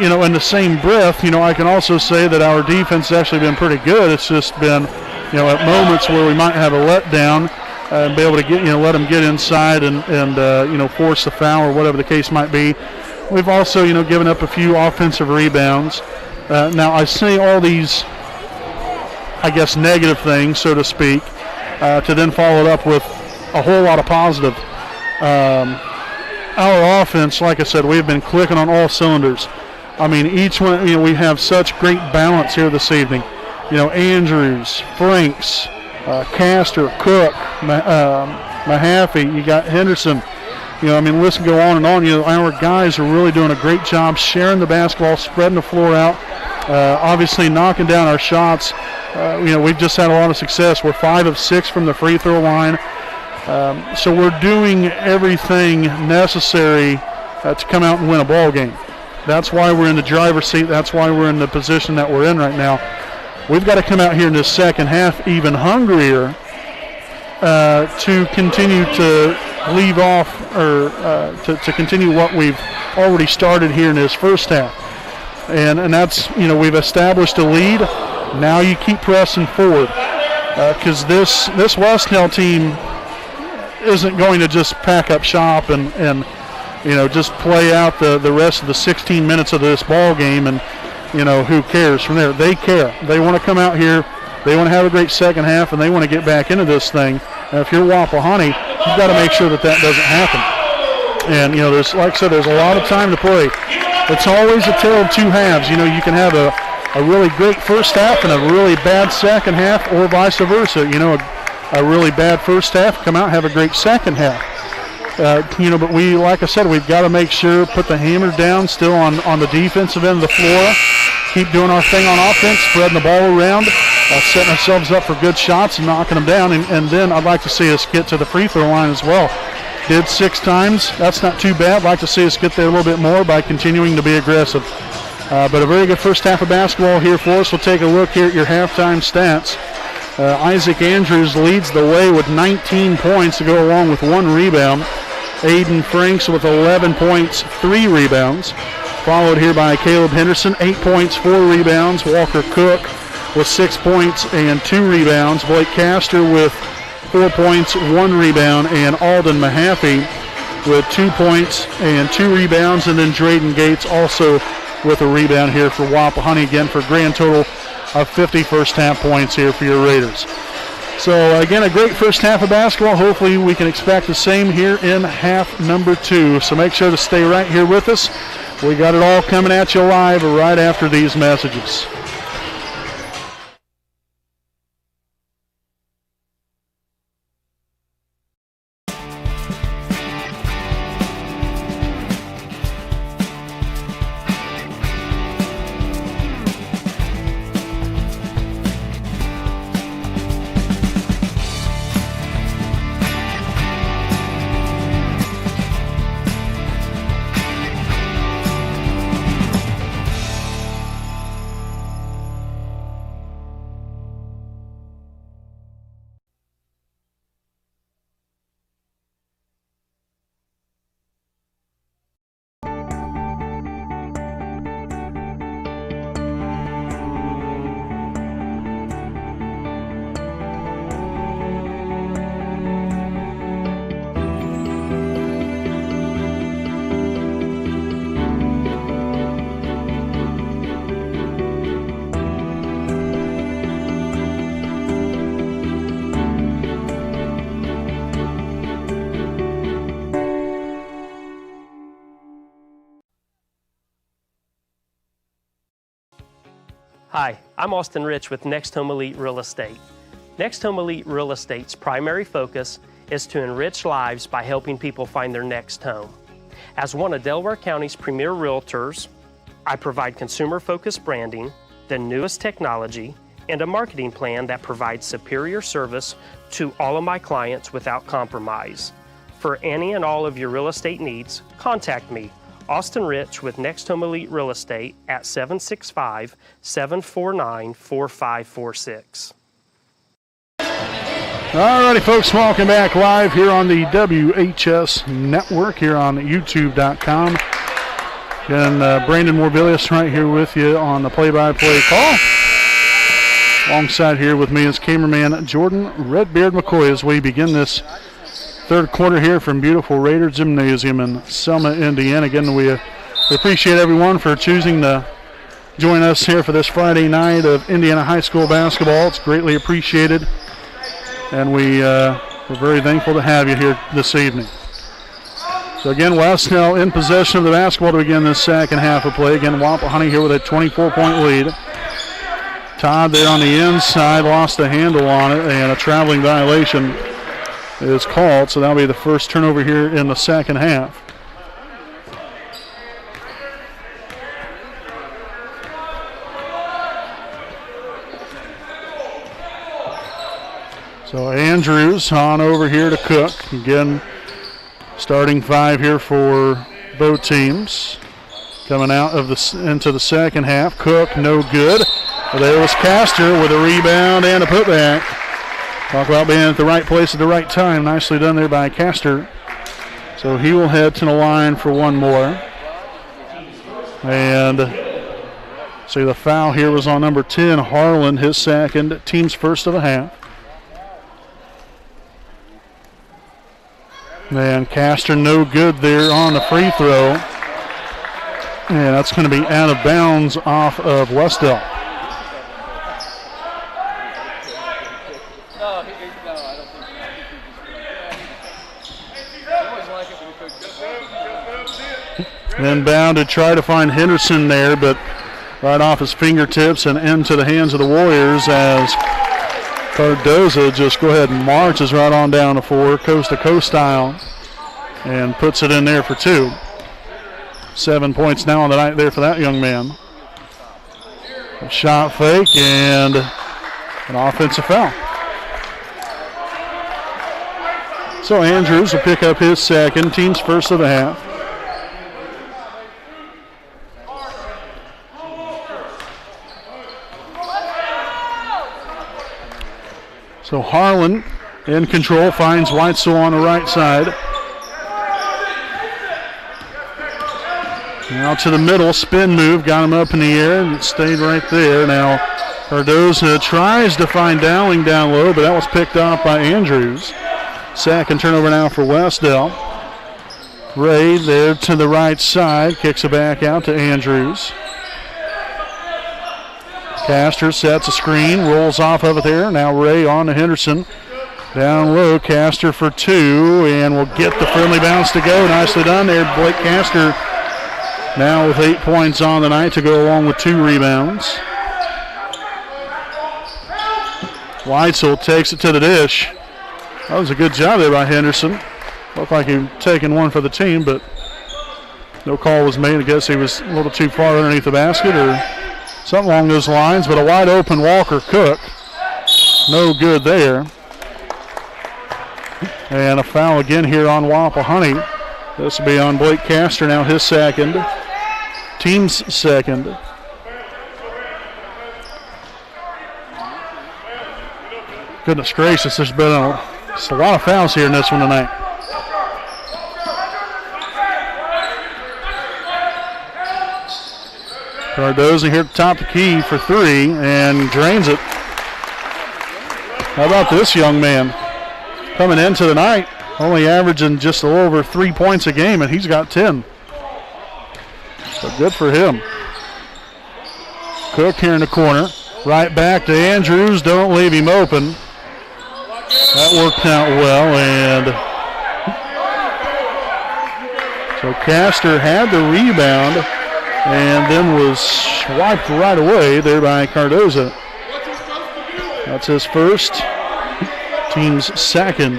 in the same breath, I can also say that our defense has actually been pretty good. It's just been, at moments where we might have a letdown, and be able to get, let them get inside and force the foul or whatever the case might be. We've also, given up a few offensive rebounds. Now, I say all these, I guess, negative things, so to speak, to then follow it up with a whole lot of positive. Our offense, like I said, we've been clicking on all cylinders. I mean, each one, we have such great balance here this evening. Andrews, Franks, Castor, Cook, Mahaffey, you got Henderson. List go on and on. Our guys are really doing a great job sharing the basketball, spreading the floor out, obviously knocking down our shots. We've just had a lot of success. We're 5 of 6 from the free throw line. So we're doing everything necessary to come out and win a ball game. That's why we're in the driver's seat. That's why we're in the position that we're in right now. We've got to come out here in this second half even hungrier to continue to leave off or to continue what we've already started here in this first half. And that's, we've established a lead. Now you keep pressing forward because this Wes-Del team isn't going to just pack up shop and just play out the rest of the 16 minutes of this ball game and, who cares from there. They care. They want to come out here. They want to have a great second half, and they want to get back into this thing. And if you're Wapahani, you've got to make sure that doesn't happen. And, there's, like I said, there's a lot of time to play. It's always a tale of 2 halves. You can have a really great first half and a really bad second half, or vice versa. A really bad first half, come out and have a great second half. But we, like I said, we've got to make sure, put the hammer down still on the defensive end of the floor, keep doing our thing on offense, spreading the ball around, setting ourselves up for good shots and knocking them down. And then I'd like to see us get to the free throw line as well. Did 6 times. That's not too bad. I'd like to see us get there a little bit more by continuing to be aggressive. But a very good first half of basketball here for us. We'll take a look here at your halftime stats. Isaac Andrews leads the way with 19 points to go along with 1 rebound. Aiden Franks with 11 points, 3 rebounds. Followed here by Caleb Henderson, 8 points, 4 rebounds. Walker Cook with 6 points and 2 rebounds. Blake Castor with 4 points, 1 rebound, and Alden Mahaffey with 2 points and 2 rebounds, and then Drayden Gates also with a rebound here for Wapahani, again for a grand total of 50 first half points here for your Raiders. So again, a great first half of basketball. Hopefully we can expect the same here in half number 2. So make sure to stay right here with us. We got it all coming at you live right after these messages. Hi, I'm Austin Rich with Next Home Elite Real Estate. Next Home Elite Real Estate's primary focus is to enrich lives by helping people find their next home. As one of Delaware County's premier realtors, I provide consumer-focused branding, the newest technology, and a marketing plan that provides superior service to all of my clients without compromise. For any and all of your real estate needs, contact me, Austin Rich with Next Home Elite Real Estate at 765-749-4546. All righty, folks, welcome back live here on the WHS Network here on YouTube.com. And Brandon Morbilius right here with you on the play-by-play call. Alongside here with me is cameraman Jordan Redbeard McCoy as we begin this third quarter here from beautiful Raider Gymnasium in Selma, Indiana. Again, we appreciate everyone for choosing to join us here for this Friday night of Indiana High School basketball. It's greatly appreciated, and we're very thankful to have you here this evening. So again, Wes-Del in possession of the basketball to begin this second half of play. Again, Wapahani here with a 24-point lead. Todd there on the inside lost the handle on it, and a traveling violation is called, so that'll be the first turnover here in the second half. So Andrews on over here to Cook. Again, starting 5 here for both teams. Coming out of into the second half. Cook, no good. Well, there was Castor with a rebound and a putback. Talk about being at the right place at the right time. Nicely done there by Castor. So he will head to the line for one more. And see, the foul here was on number 10, Harlan, his second, team's first of the half. And Castor no good there on the free throw. And that's going to be out of bounds off of Wes-Del. Inbound to try to find Henderson there, but right off his fingertips and into the hands of the Warriors as Cardoza just go ahead and marches right on down the floor, coast-to-coast style, and puts it in there for 2. 7 points now on the night there for that young man. A shot fake and an offensive foul. So Andrews will pick up his second, team's first of the half. So Harlan in control, finds Weitzel on the right side. Now to the middle, spin move, got him up in the air and it stayed right there. Now Cardoza tries to find Dowling down low, but that was picked off by Andrews. Second turnover now for Wes-Del. Ray there to the right side, kicks it back out to Andrews. Castor sets a screen, rolls off of it there. Now Ray on to Henderson. Down low, Castor for two, and will get the friendly bounce to go. Nicely done there, Blake Castor. Now with 8 points on the night to go along with 2 rebounds. Weitzel takes it to the dish. That was a good job there by Henderson. Looked like he was taking one for the team, but no call was made. I guess he was a little too far underneath the basket or something along those lines, but a wide open Walker Cook. No good there. And a foul again here on Wapahani. This will be on Blake Castor now, his second. Team's second. Goodness gracious, there's been a lot of fouls here in this one tonight. Cardoza here at the top of the key for 3 and drains it. How about this young man? Coming into the night, only averaging just a little over 3 points a game, and he's got 10. So good for him. Cook here in the corner. Right back to Andrews. Don't leave him open. That worked out well, and so Castor had the rebound and then was swiped right away there by Cardoza. That's his first, team's second.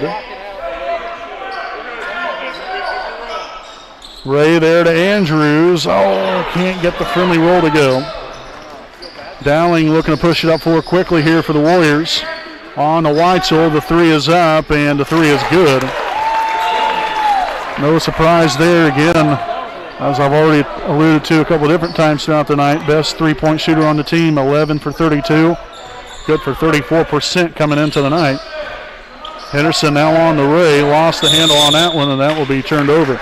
Ray there to Andrews. Oh, can't get the friendly roll to go. Dowling looking to push it up forward quickly here for the Warriors. On to Weitzel, the 3 is up, and the 3 is good. No surprise there again, as I've already alluded to a couple different times throughout the night. Best 3-point shooter on the team, 11 for 32. Good for 34% coming into the night. Henderson now on to Ray, lost the handle on that one, and that will be turned over.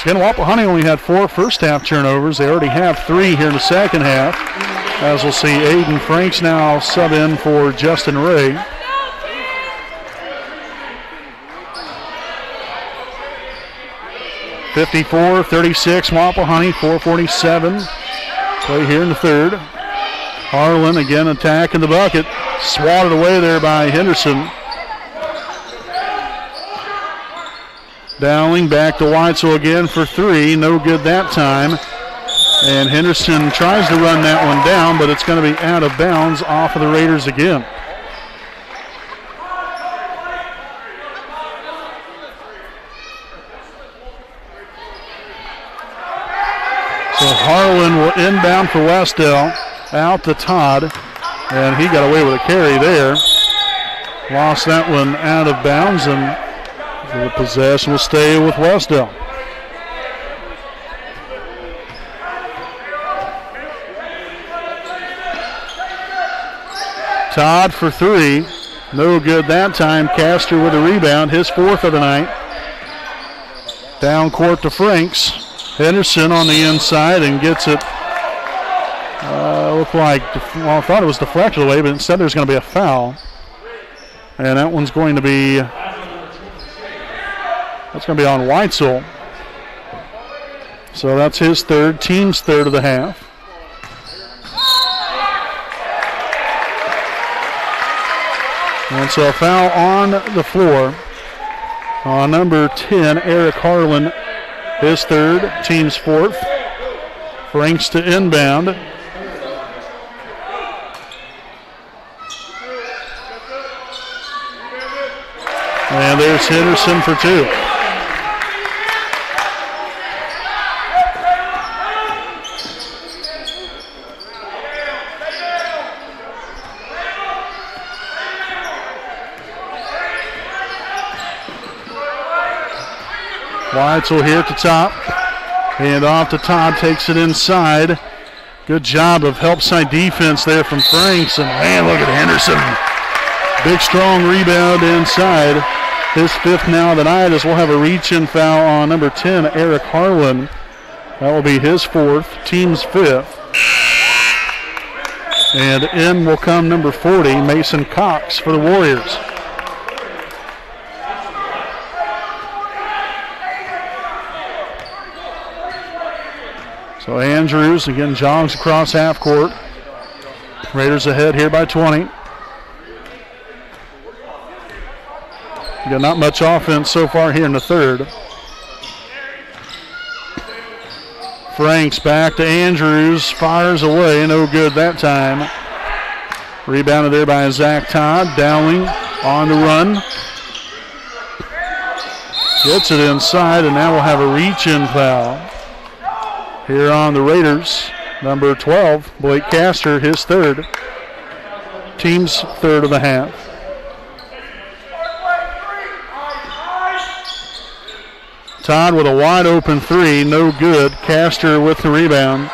Again, Wapahani only had 4 first-half turnovers. They already have 3 here in the second half. As we'll see, Aiden Franks now sub in for Justin Ray. (54-36) Wapahani, 4:47. Play here in the third. Harlan again attacking the bucket. Swatted away there by Henderson. Dowling back to Weitzel again for 3. No good that time. And Henderson tries to run that one down, but it's going to be out of bounds off of the Raiders again. So Harlan will inbound for Wes-Del, out to Todd, and he got away with a carry there. Lost that one out of bounds, and the possession will stay with Wes-Del. Todd for 3. No good that time. Castor with a rebound, his 4th of the night. Down court to Franks. Henderson on the inside and gets it. Looked like, well, I thought it was deflected away, but instead there's going to be a foul. And that one's going to be, that's going to be on Weitzel. So that's his 3rd, team's 3rd of the half. And so a foul on the floor on number 10, Eric Harlan, his 3rd, team's 4th. Franks to inbound. And there's Henderson for 2. Weitzel here at the top. Hand off to Todd, takes it inside. Good job of help side defense there from Franks. And man, look at Henderson. Big strong rebound inside. His 5th now of the night, as we'll have a reach-in foul on number 10, Eric Harlan. That will be his 4th, team's 5th. And in will come number 40, Mason Cox, for the Warriors. So Andrews again jogs across half court. Raiders ahead here by 20. Again, not much offense so far here in the third. Franks back to Andrews, fires away, no good that time. Rebounded there by Zach Todd. Dowling on the run. Gets it inside, and now we'll have a reach-in foul here on the Raiders. Number 12, Blake Castor, his third. Team's third of the half. Todd with a wide open three, no good. Castor with the rebound.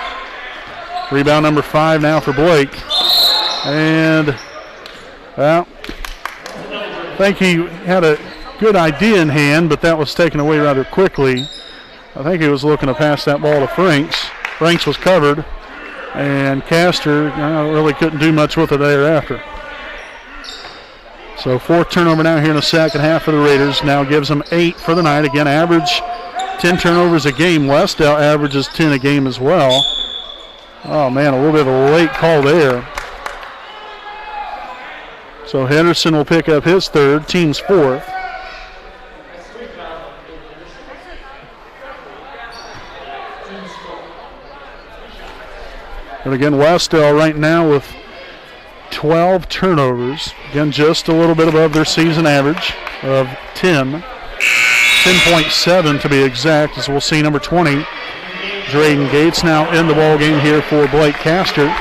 Rebound number 5 now for Blake. And, well, I think he had a good idea in hand, but that was taken away rather quickly. I think he was looking to pass that ball to Franks. Franks was covered, and Castor really couldn't do much with it thereafter. So 4th turnover now here in the second half for the Raiders. Now gives them 8 for the night. Again, average 10 turnovers a game. Wes-Del averages 10 a game as well. Oh, man, a little bit of a late call there. So Henderson will pick up his third, team's 4th. And again, Wes-Del right now with 12 turnovers. Again, just a little bit above their season average of 10. 10.7 to be exact, as we'll see number 20, Drayden Gates, now in the ball game here for Blake Castor.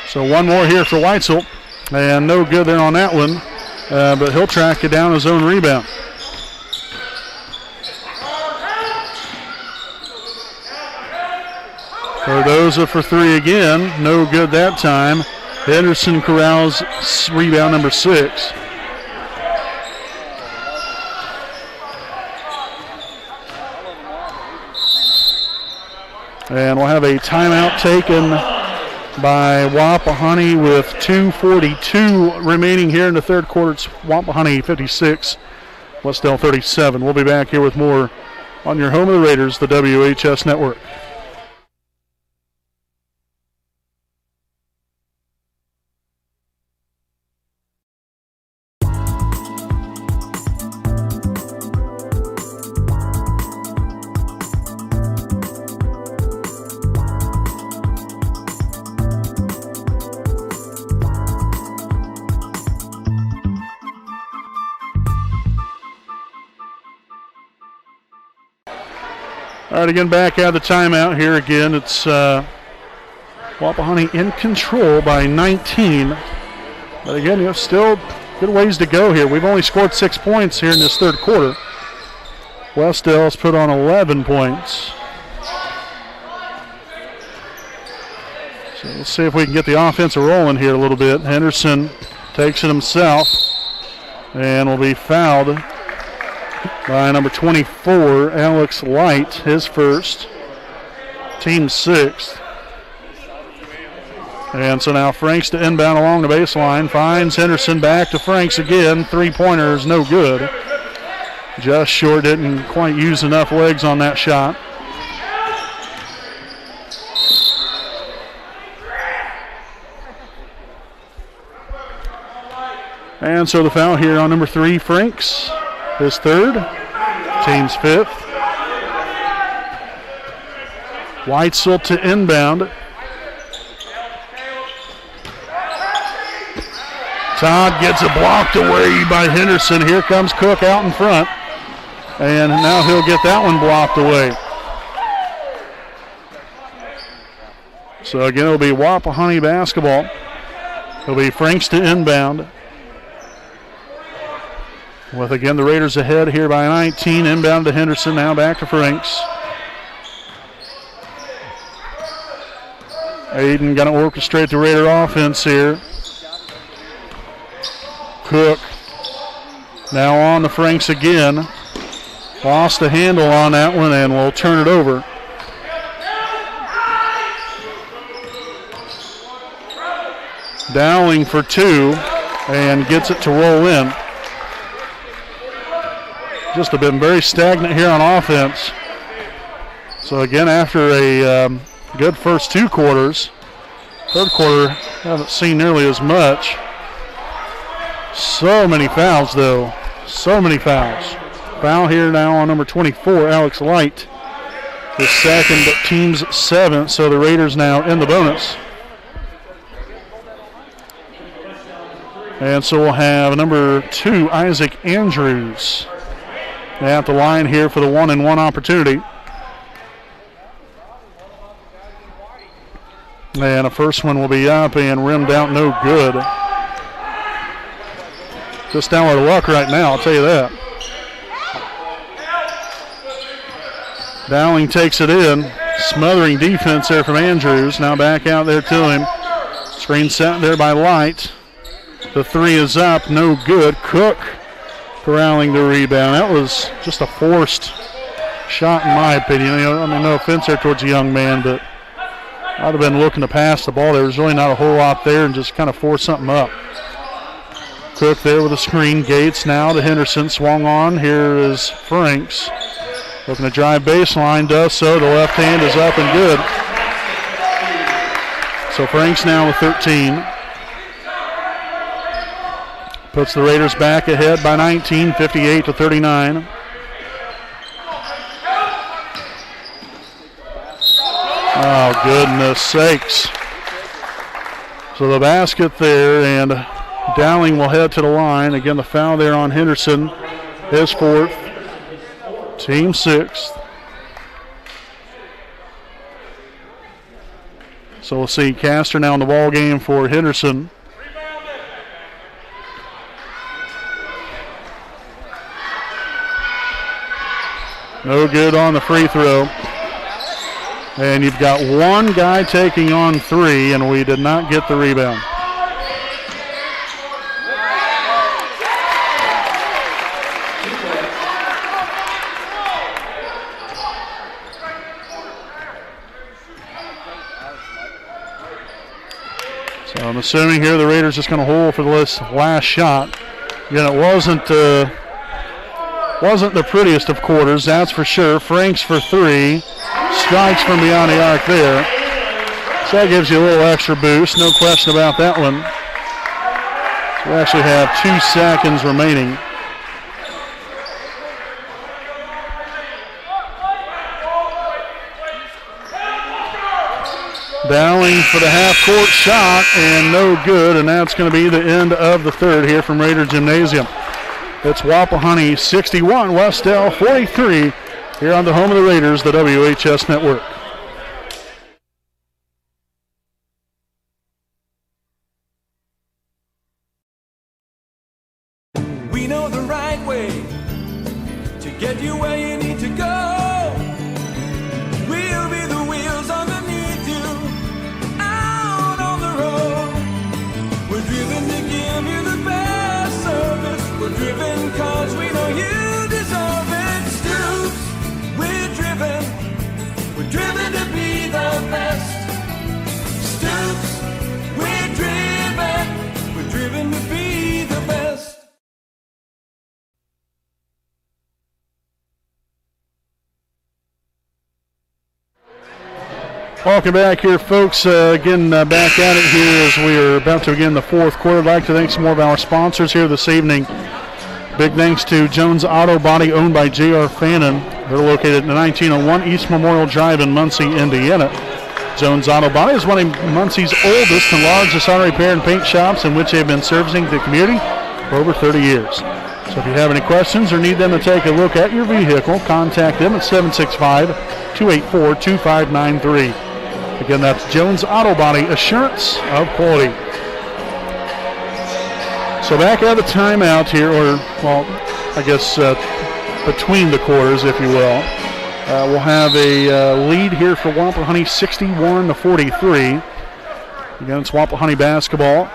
So one more here for Weitzel, and no good there on that one, but he'll track it down his own rebound. Cardoza for 3 again, no good that time. Henderson corrals rebound number 6. And we'll have a timeout taken by Wapahani with 2:42 remaining here in the third quarter. It's Wapahani 56, Wes-Del 37. We'll be back here with more on your home of the Raiders, the WHS Network. All right, again, back out of the timeout here again. It's Wapahani in control by 19. But again, still good ways to go here. We've only scored 6 points here in this third quarter. Wes-Del's put on 11 points. So let's see if we can get the offense rolling here a little bit. Henderson takes it himself and will be fouled by number 24, Alex Light, his first, team 6th. And so now Franks to inbound along the baseline, finds Henderson, back to Franks again. 3-pointer is no good. Just short, didn't quite use enough legs on that shot. And so the foul here on number 3, Franks. His third, team's 5th. Weitzel to inbound. Todd gets it blocked away by Henderson. Here comes Cook out in front. And now he'll get that one blocked away. So again, it'll be Wapahani basketball. It'll be Franks to inbound. With again the Raiders ahead here by 19. Inbound to Henderson, now back to Franks. Aiden going to orchestrate the Raider offense here. Cook now on the Franks again. Lost the handle on that one, and we'll turn it over. Dowling for 2 and gets it to roll in. Just have been very stagnant here on offense. So again, after a good first 2 quarters, third quarter haven't seen nearly as much. So many fouls though, so many fouls. Foul here now on number 24, Alex Light. His second, but team's 7th, so the Raiders now in the bonus. And so we'll have number 2, Isaac Andrews, at the line here for the 1-and-1 opportunity. And the first one will be up and rimmed out, no good. Just down with luck right now, I'll tell you that. Dowling takes it in. Smothering defense there from Andrews. Now back out there to him. Screen set there by Light. The 3 is up, no good. Cook corralling the rebound. That was just a forced shot in my opinion. No offense there towards the young man, but I'd have been looking to pass the ball. There was really not a whole lot there and just kind of force something up. Cook there with a screen. Gates now to Henderson. Swung on. Here is Franks. Looking to drive baseline. Does so. The left hand is up and good. So Franks now with 13. Puts the Raiders back ahead by 19, 58-39. Oh, goodness sakes. So the basket there, and Dowling will head to the line. Again, the foul there on Henderson. His 4th. Team 6th. So we'll see Castor now in the ball game for Henderson. No good on the free throw. And you've got one guy taking on 3, and we did not get the rebound. So I'm assuming here the Raiders just going to hold for this last shot. Again, it wasn't the prettiest of quarters, that's for sure. Franks for 3. Strikes from beyond the arc there. So that gives you a little extra boost, no question about that one. So we actually have 2 seconds remaining. Dowling for the half-court shot, and no good, and that's going to be the end of the third here from Raider Gymnasium. It's Wapahani 61, Wes-Del 43, here on the home of the Raiders, the WHS Network. We know the right way to get you where you need to go. We'll be the wheels underneath you, out on the road. We're driven to give you the best service. We're driven cause we know you deserve it. Stoops, we're driven to be the best. Stoops, we're driven to be the best. Welcome back here, folks. Again, back at it here as we are about to begin the fourth quarter. I'd like to thank some more of our sponsors here this evening. Big thanks to Jones Auto Body, owned by J.R. Fannin. They're located at 1901 East Memorial Drive in Muncie, Indiana. Jones Auto Body is one of Muncie's oldest and largest auto repair and paint shops, in which they've been servicing the community for over 30 years. So if you have any questions or need them to take a look at your vehicle, contact them at 765-284-2593. Again, that's Jones Auto Body, assurance of quality. So back at the timeout here, or, well, I guess between the quarters, if you will. We'll have a lead here for Wapahani, 61-43. Again, it's Wapahani basketball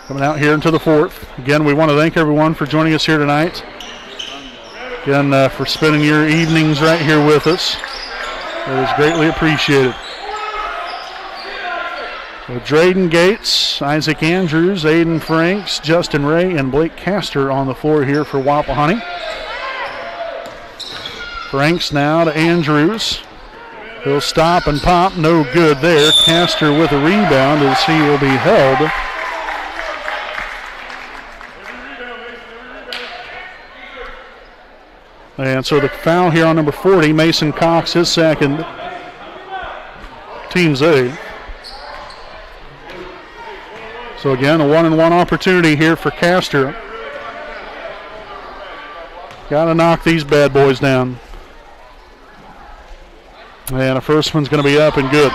coming out here into the fourth. Again, we want to thank everyone for joining us here tonight. again, for spending your evenings right here with us. It is greatly appreciated. So Drayden Gates, Isaac Andrews, Aiden Franks, Justin Ray, and Blake Castor on the floor here for Wapahani. Franks now to Andrews. He'll stop and pop. No good there. Castor with a rebound as he will be held. And so the foul here on number 40, Mason Cox, his second. Team's A. So again, a 1-and-1 opportunity here for Castor. Got to knock these bad boys down. And the first one's going to be up and good.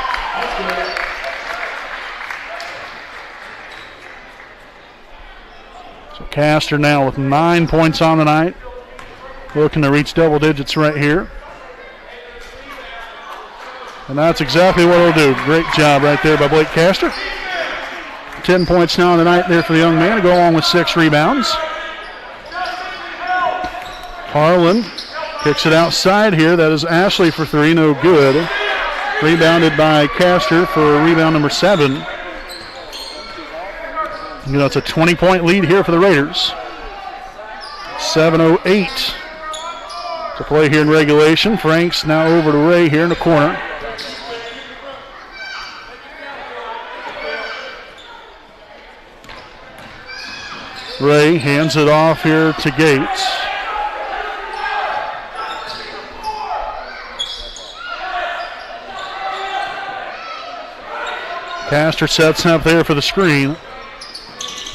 So Castor now with 9 points on the night. Looking to reach double digits right here. And that's exactly what he'll do. Great job right there by Blake Castor. 10 points now on the night there for the young man to go along with 6 rebounds. Harlan kicks it outside here. That is Ashley for 3, no good. Rebounded by Castor for rebound number 7. You know, it's a 20-point lead here for the Raiders. 7:08 to play here in regulation. Franks now over to Ray here in the corner. Ray hands it off here to Gates. Castor sets up there for the screen.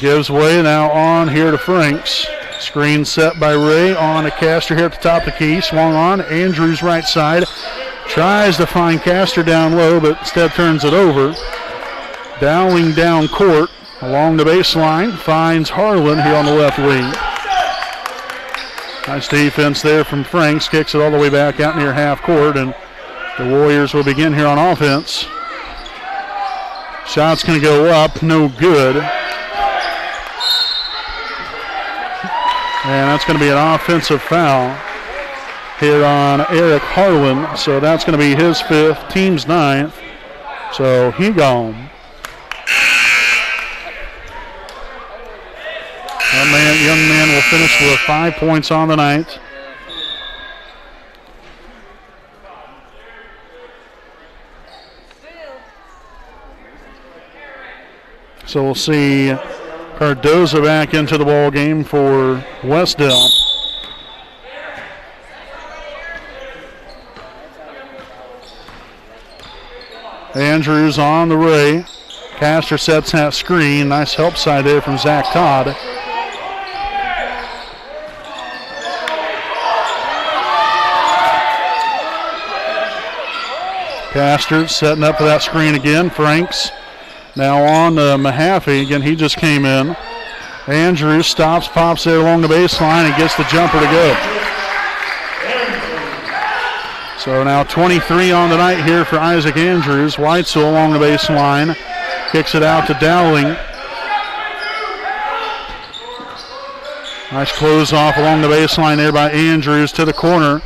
Gives way now on here to Franks. Screen set by Ray on to Castor here at the top of the key. Swung on. Andrews right side. Tries to find Castor down low, but instead turns it over. Dowling down court along the baseline. Finds Harlan here on the left wing. Nice defense there from Franks. Kicks it all the way back out near half court, and the Warriors will begin here on offense. Shot's going to go up. No good. And that's going to be an offensive foul here on Eric Harlan. So that's going to be his 5th, team's 9th. So he gone. Young man will finish with 5 points on the night. So we'll see Cardoza back into the ball game for Wes-Del. Andrews on the Ray. Castor sets that screen. Nice help side there from Zach Todd. Castor setting up for that screen again. Franks now on to Mahaffey. Again, he just came in. Andrews stops, pops there along the baseline, and gets the jumper to go. So now 23 on the night here for Isaac Andrews. Weitzel along the baseline. Kicks it out to Dowling. Nice close off along the baseline there by Andrews to the corner.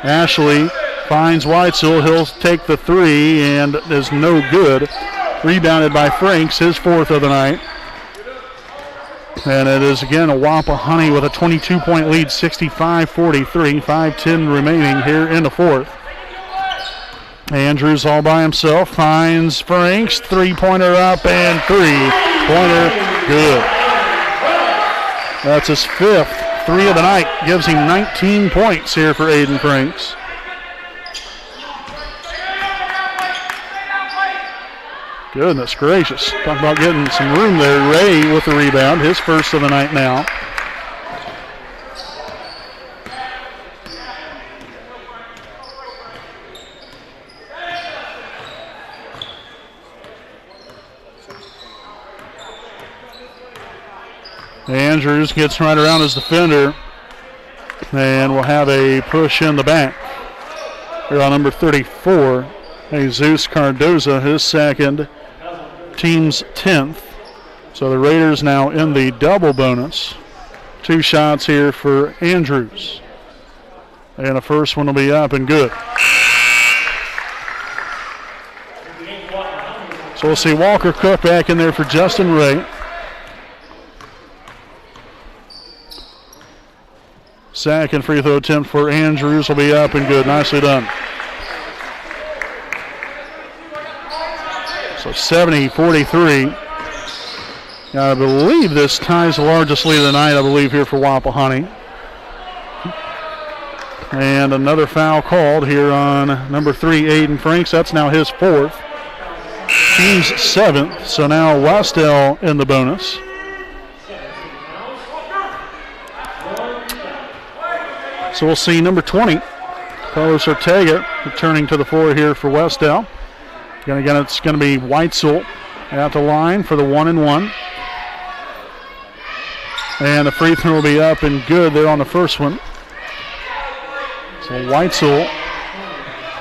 Ashley finds Weitzel. He'll take the 3 and is no good. Rebounded by Franks, his 4th of the night. And it is again a Wapahani with a 22-point lead, 65-43, 5:10 remaining here in the 4th. Andrews all by himself, finds Franks, 3-pointer up and 3-pointer good. That's his 5th 3 of the night, gives him 19 points here for Aiden Franks. Goodness gracious. Talk about getting some room there. Ray with the rebound, his 1st of the night now. Andrews gets right around his defender, and we'll have a push in the back. Here on number 34, Jesus Cardoza, his 2nd. Team's 10th. So the Raiders now in the double bonus. 2 shots here for Andrews. And the first one will be up and good. So we'll see Walker Cook back in there for Justin Ray. Second free throw attempt for Andrews will be up and good. Nicely done. So 70-43. Now I believe this ties the largest lead of the night, I believe, here for Wapahani. And another foul called here on number 3, Aiden Franks. That's now his 4th. Team's 7th. So now Wes-Del in the bonus. So we'll see number 20, Carlos Ortega, returning to the floor here for Wes-Del. Again, it's going to be Weitzel at the line for the 1-and-1. And the free throw will be up and good there on the first one. So Weitzel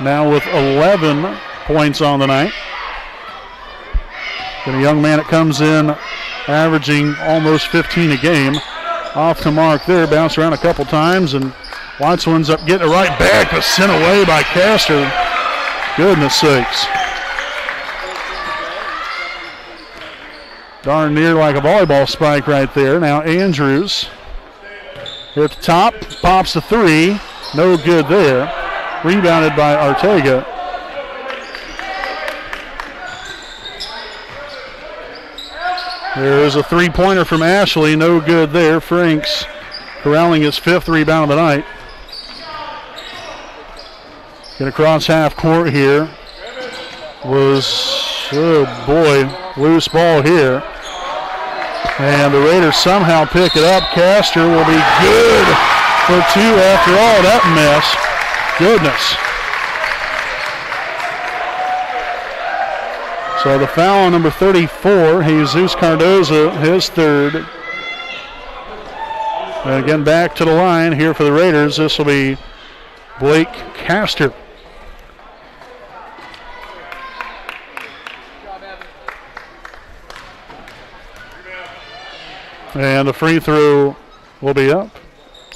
now with 11 points on the night. And a young man that comes in averaging almost 15 a game. Off the mark there, bounced around a couple times, and Weitzel ends up getting it right back, but sent away by Castor. Goodness sakes. Darn near like a volleyball spike right there. Now Andrews here at the top, pops the 3. No good there. Rebounded by Ortega. There's a 3-pointer from Ashley. No good there. Franks corralling his 5th rebound of the night. Get across half court here. Oh boy, loose ball here. And the Raiders somehow pick it up. Castor will be good for 2 after all that mess. Goodness. So the foul on number 34, Jesus Cardoza, his 3rd. And again, back to the line here for the Raiders. This will be Blake Castor. And the free throw will be up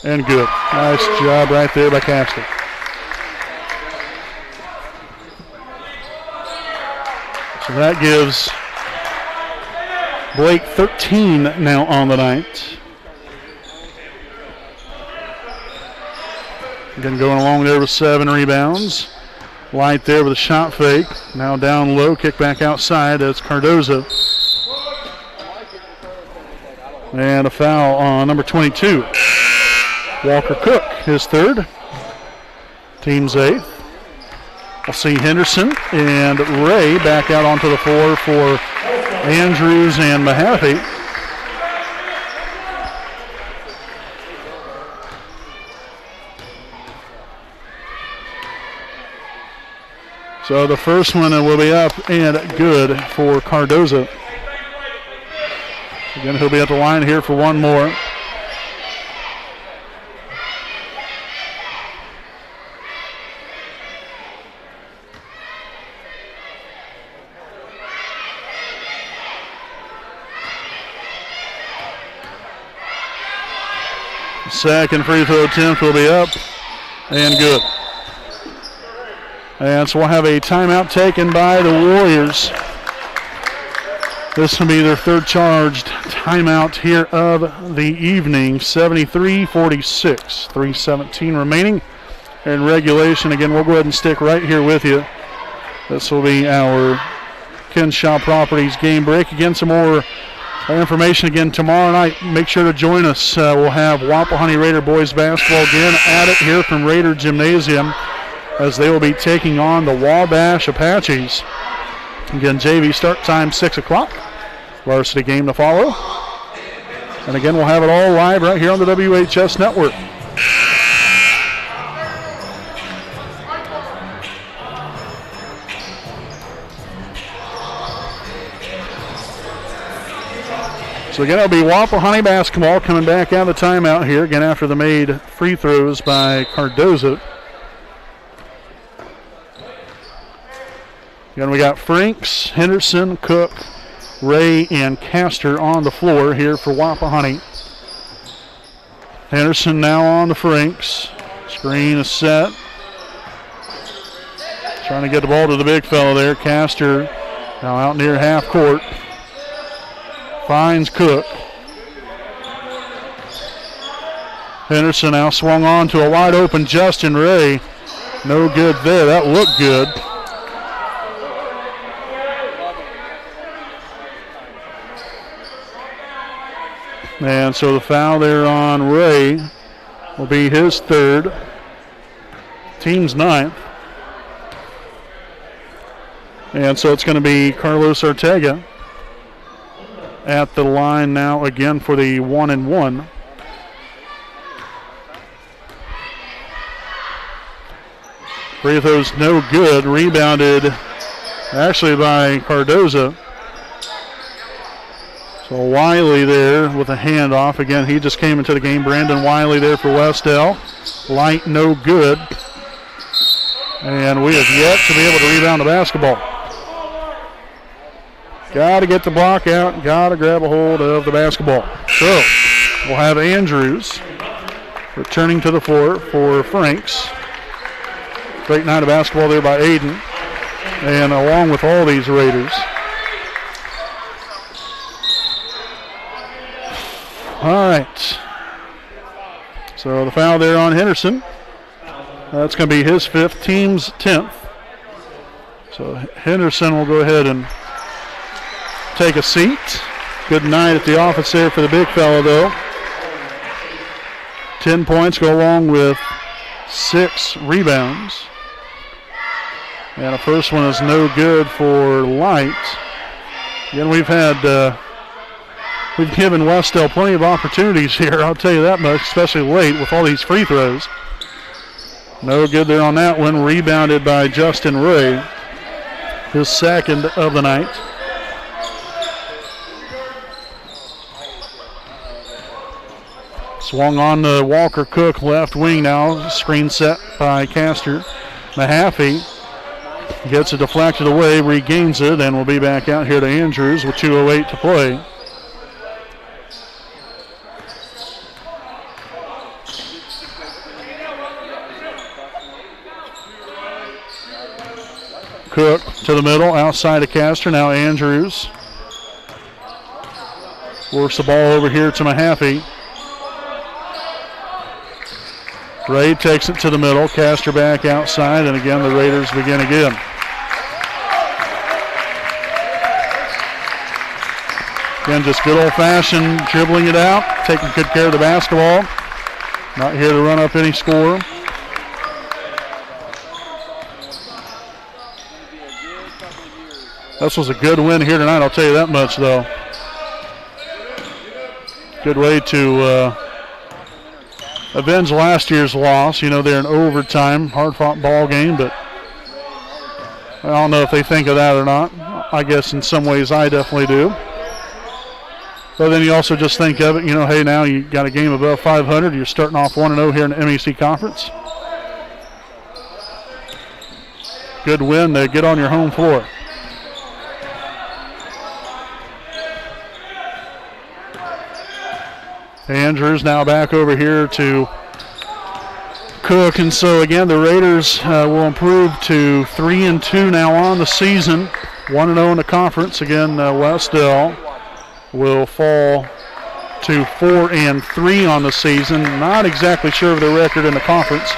and good. Nice job right there by Castor. So that gives Blake 13 now on the night. Again, going along there with 7 rebounds. Light there with a shot fake. Now down low, kick back outside. That's Cardoza. And a foul on number 22. Walker Cook, his 3rd. Team's 8th. We'll see Henderson and Ray back out onto the floor for Andrews and Mahaffey. So the first one will be up and good for Cardoza. Again, he'll be at the line here for one more. Second free throw attempt will be up and good. And so we'll have a timeout taken by the Warriors. This will be their 3rd charged timeout here of the evening. 73-46, 3:17 remaining in regulation. Again, we'll go ahead and stick right here with you. This will be our Kenshaw Properties game break. Again, some more information again tomorrow night. Make sure to join us. We'll have Wapahani Raider boys basketball again at it here from Raider Gymnasium as they will be taking on the Wabash Apaches. Again, JV start time 6 o'clock. Varsity game to follow. And again, we'll have it all live right here on the WHS Network. So again, it'll be Wapahani basketball coming back out of the timeout here. Again, after the made free throws by Cardoza. Again, we got Franks, Henderson, Cook, Ray, and Castor on the floor here for Wapahani. Henderson now on to Franks. Screen is set. Trying to get the ball to the big fellow there. Castor now out near half court. Finds Cook. Henderson now swung on to a wide open Justin Ray. No good there. That looked good. And so the foul there on Ray will be his third. Team's ninth. And so it's going to be Carlos Ortega at the line now again for the 1-and-1. Free throws no good. Rebounded actually by Cardoza. So Wiley there with a handoff. Again, he just came into the game. Brandon Wiley there for Wes-Del. Light no good. And we have yet to be able to rebound the basketball. Got to get the block out. Got to grab a hold of the basketball. So we'll have Andrews returning to the floor for Franks. Great night of basketball there by Aiden. And along with all these Raiders. All right. So the foul there on Henderson. That's going to be his fifth, team's 10th. So Henderson will go ahead and take a seat. Good night at the office there for the big fella, though. 10 points go along with 6 rebounds. And the first one is no good for Light. Again, we've given Wes-Del plenty of opportunities here, I'll tell you that much, especially late with all these free throws. No good there on that one. Rebounded by Justin Ray, his second of the night. Swung on to Walker Cook, left wing now. Screen set by Castor. Mahaffey gets it deflected away, regains it, and will be back out here to Andrews with 2:08 to play. Cook to the middle, outside of Castor. Now Andrews works the ball over here to Mahaffey. Ray takes it to the middle. Castor back outside, and again the Raiders begin again. Again, just good old-fashioned dribbling it out, taking good care of the basketball. Not here to run up any score. This was a good win here tonight, I'll tell you that much, though. Good way to avenge last year's loss. You know, they're in overtime, hard-fought ball game, but I don't know if they think of that or not. I guess in some ways I definitely do. But then you also just think of it, you know, hey, now you got a game above 500. You're starting off 1-0 here in the MEC Conference. Good win to get on your home floor. Andrews now back over here to Cook, and so again the Raiders will improve to 3-2 now on the season, 1-0 in the conference. Again, Wes-Del will fall to 4-3 on the season. Not exactly sure of their record in the conference.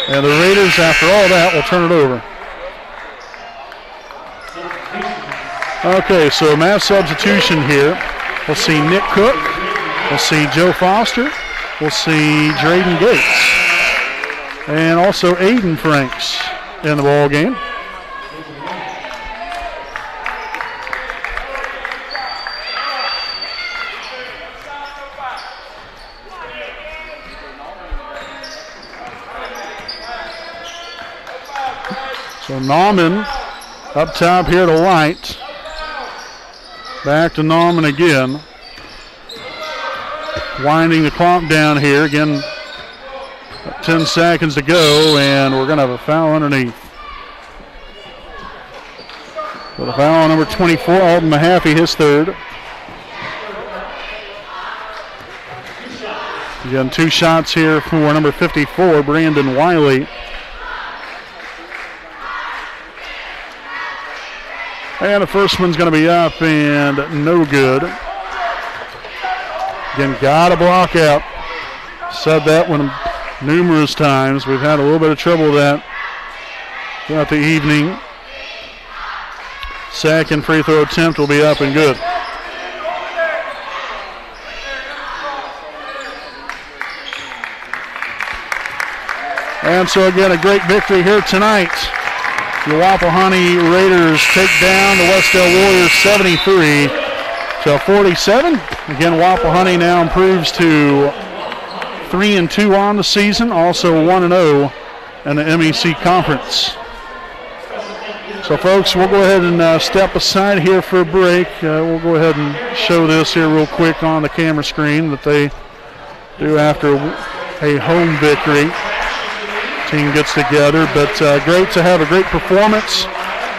And the Raiders, after all that, will turn it over. Okay, so mass substitution here. We'll see Nick Cook. We'll see Joe Foster. We'll see Drayden Gates. And also Aiden Franks in the ball game. So Nauman up top here to Light. Back to Nauman again. Winding the clock down here. Again, 10 seconds to go, and we're going to have a foul underneath. So the foul on number 24, Alden Mahaffey, his third. Again, 2 shots here for number 54, Brandon Wiley. And the first one's going to be up and no good. Again, got to block out. Said that one numerous times. We've had a little bit of trouble with that throughout the evening. Second free throw attempt will be up and good. And so again, a great victory here tonight. The Wapahani Raiders take down the Wes-Del Warriors 73 to 47. Again, Wapahani now improves to 3-2 on the season, also 1-0 in the MEC Conference. So, folks, we'll go ahead and step aside here for a break. We'll go ahead and show this here real quick on the camera screen that they do after a home victory. Team gets together, but great to have a great performance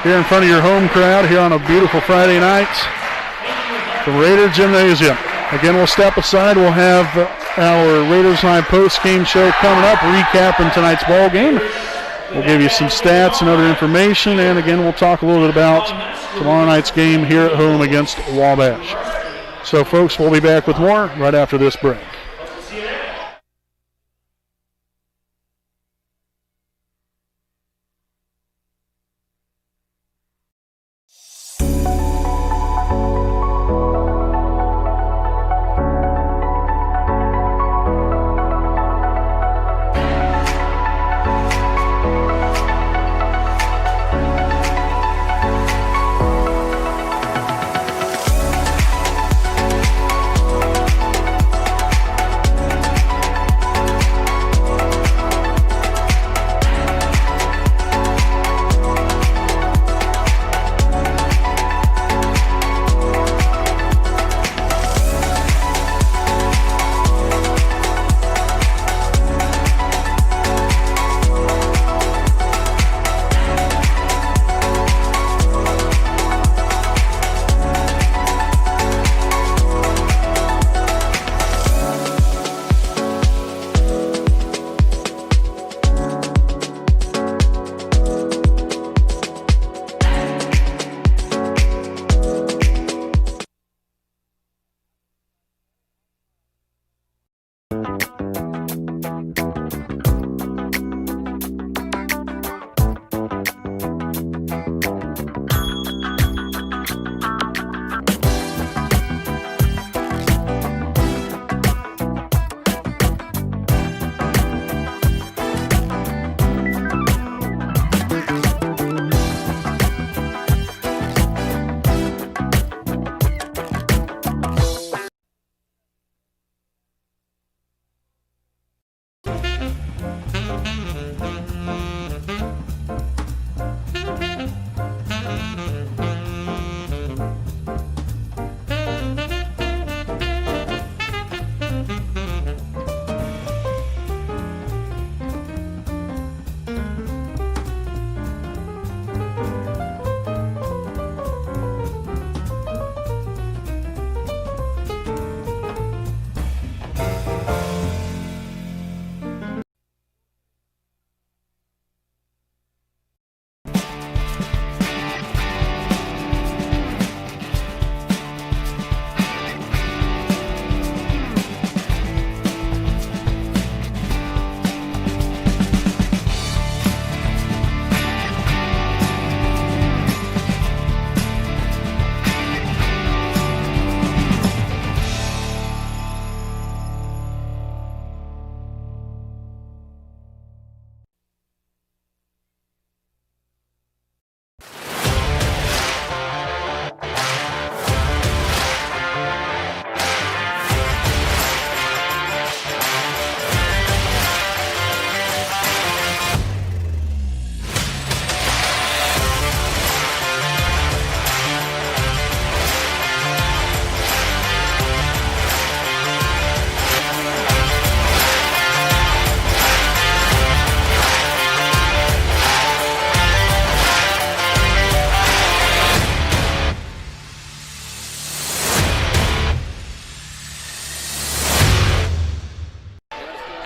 here in front of your home crowd here on a beautiful Friday night. The Raider Gymnasium. Again, we'll step aside. We'll have our Raiders Live post-game show coming up, recapping tonight's ball game. We'll give you some stats and other information, and again, we'll talk a little bit about tomorrow night's game here at home against Wabash. So, folks, we'll be back with more right after this break.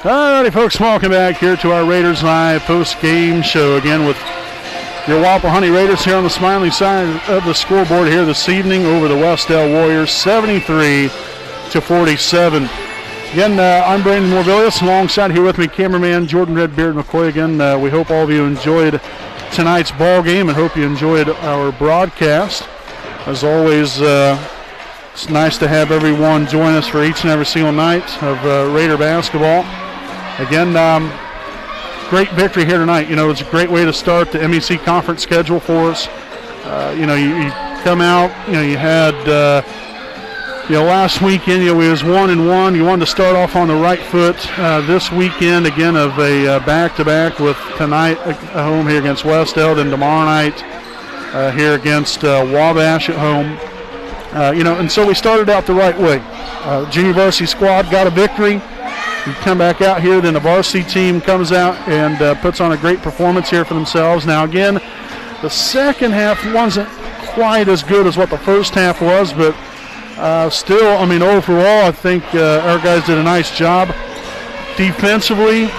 Alrighty, folks, welcome back here to our Raiders Live post-game show again with your Wapahani Raiders here on the smiling side of the scoreboard here this evening over the Wes-Del Warriors, 73-47. Again, I'm Brandon Morvillius, alongside here with me, cameraman Jordan Redbeard McCoy. Again, we hope all of you enjoyed tonight's ball game and hope you enjoyed our broadcast. As always, it's nice to have everyone join us for each and every single night of Raider basketball. Again, great victory here tonight. You know, it's a great way to start the MEC conference schedule for us. You come out, you had, last weekend, we was 1-1. You wanted to start off on the right foot. This weekend, again, of a back-to-back with tonight at home here against Wes-Del, and tomorrow night here against Wabash at home. And so we started out the right way. Junior varsity squad got a victory. You come back out here, then the varsity team comes out and puts on a great performance here for themselves. Now, again, the second half wasn't quite as good as what the first half was, but still, overall, I think our guys did a nice job. Defensively,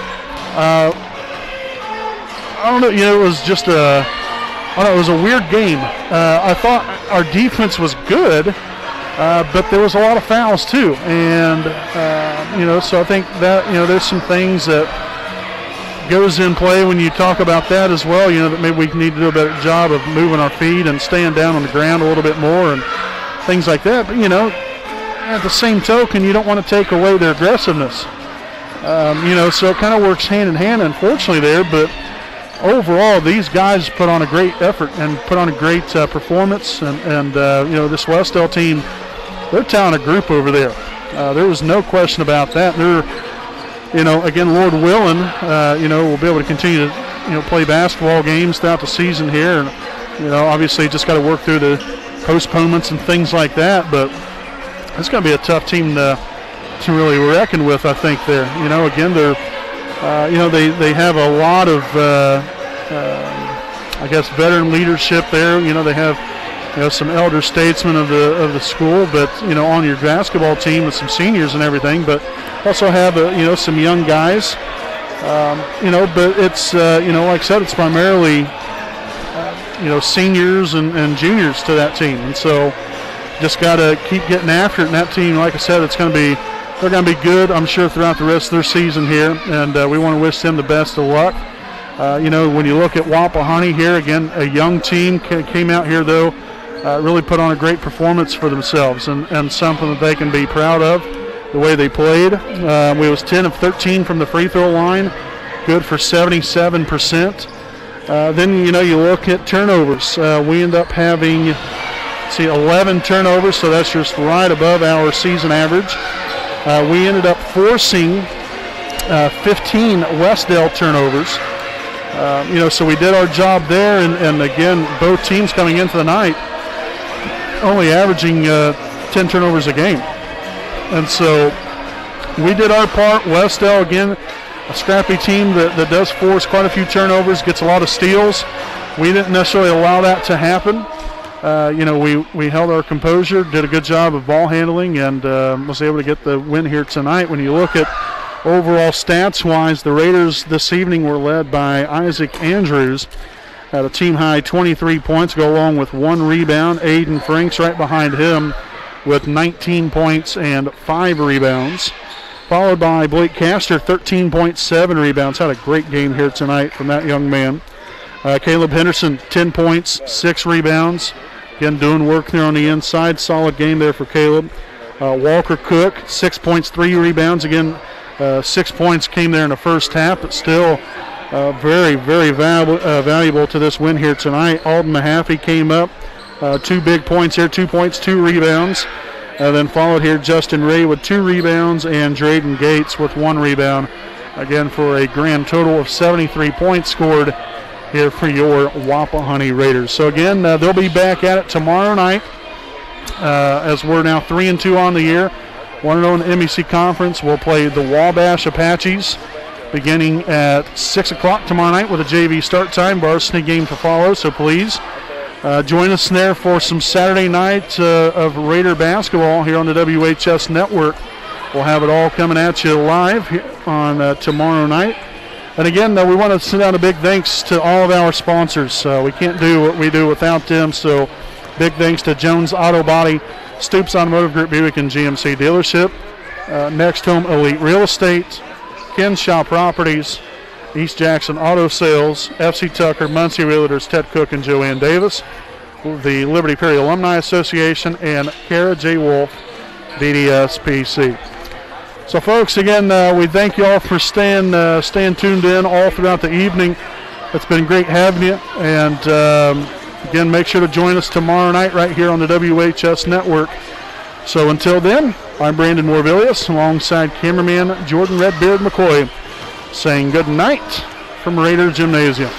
I don't know, it was just it was a weird game. I thought our defense was good, but there was a lot of fouls too, and so I think that there's some things that goes in play when you talk about that as well. That maybe we need to do a better job of moving our feet and staying down on the ground a little bit more and things like that. But at the same token, you don't want to take away their aggressiveness. So it kind of works hand in hand, unfortunately, there. But overall, these guys put on a great effort and put on a great performance. And this Wes-Del team, they're a talented group over there. There was no question about that. They're, again, Lord willing, we'll be able to continue to, play basketball games throughout the season here. And, obviously just got to work through the postponements and things like that. But it's going to be a tough team to really reckon with, I think, there. Again, they're, they have a lot of, veteran leadership there. They have, some elder statesmen of the school, but, on your basketball team with some seniors and everything, but also have, some young guys, but it's, like I said, it's primarily, seniors and juniors to that team. And so just got to keep getting after it. And that team, like I said, they're going to be good, I'm sure, throughout the rest of their season here. And we want to wish them the best of luck. When you look at Wapahani here, again, a young team came out here, though, really put on a great performance for themselves and something that they can be proud of, the way they played. We was 10 of 13 from the free throw line, good for 77%. Then, you look at turnovers. We end up having, 11 turnovers, so that's just right above our season average. We ended up forcing 15 Wes-Del turnovers. So we did our job there, and again, both teams coming into the night only averaging 10 turnovers a game. And so we did our part. Wes-Del, again, a scrappy team that does force quite a few turnovers, gets a lot of steals. We didn't necessarily allow that to happen. We held our composure, did a good job of ball handling, and was able to get the win here tonight. When you look at overall stats-wise, the Raiders this evening were led by Isaac Andrews at a team-high 23 points, go along with 1 rebound. Aiden Franks right behind him with 19 points and 5 rebounds. Followed by Blake Castor, 13.7 rebounds. Had a great game here tonight from that young man. Caleb Henderson, 10 points, 6 rebounds. Again, doing work there on the inside. Solid game there for Caleb. Walker Cook, 6 points, 3 rebounds. Again, 6 points came there in the first half, but still very, very valuable to this win here tonight. Alden Mahaffey came up, 2 big points here, 2 points, 2 rebounds. Then followed here Justin Ray with 2 rebounds and Drayden Gates with 1 rebound. Again, for a grand total of 73 points scored here for your Wapahani Raiders. So again, they'll be back at it tomorrow night as we're now 3-2 on the year. 1-0 in the MEC Conference. We'll play the Wabash Apaches beginning at 6 o'clock tomorrow night with a JV start time. Varsity game to follow, so please join us there for some Saturday night of Raider basketball here on the WHS Network. We'll have it all coming at you live on tomorrow night. And again, we want to send out a big thanks to all of our sponsors. We can't do what we do without them, so big thanks to Jones Auto Body, Stoops Automotive Group Buick and GMC Dealership, Next Home Elite Real Estate, Kenshaw Properties, East Jackson Auto Sales, FC Tucker, Muncie Realtors, Ted Cook and Joanne Davis, the Liberty Perry Alumni Association, and Kara J. Wolf, DDSPC. So, folks, again, we thank you all for staying tuned in all throughout the evening. It's been great having you. And, again, make sure to join us tomorrow night right here on the WHS Network. So, until then, I'm Brandon Morbilius alongside cameraman Jordan Redbeard McCoy saying good night from Raider Gymnasium.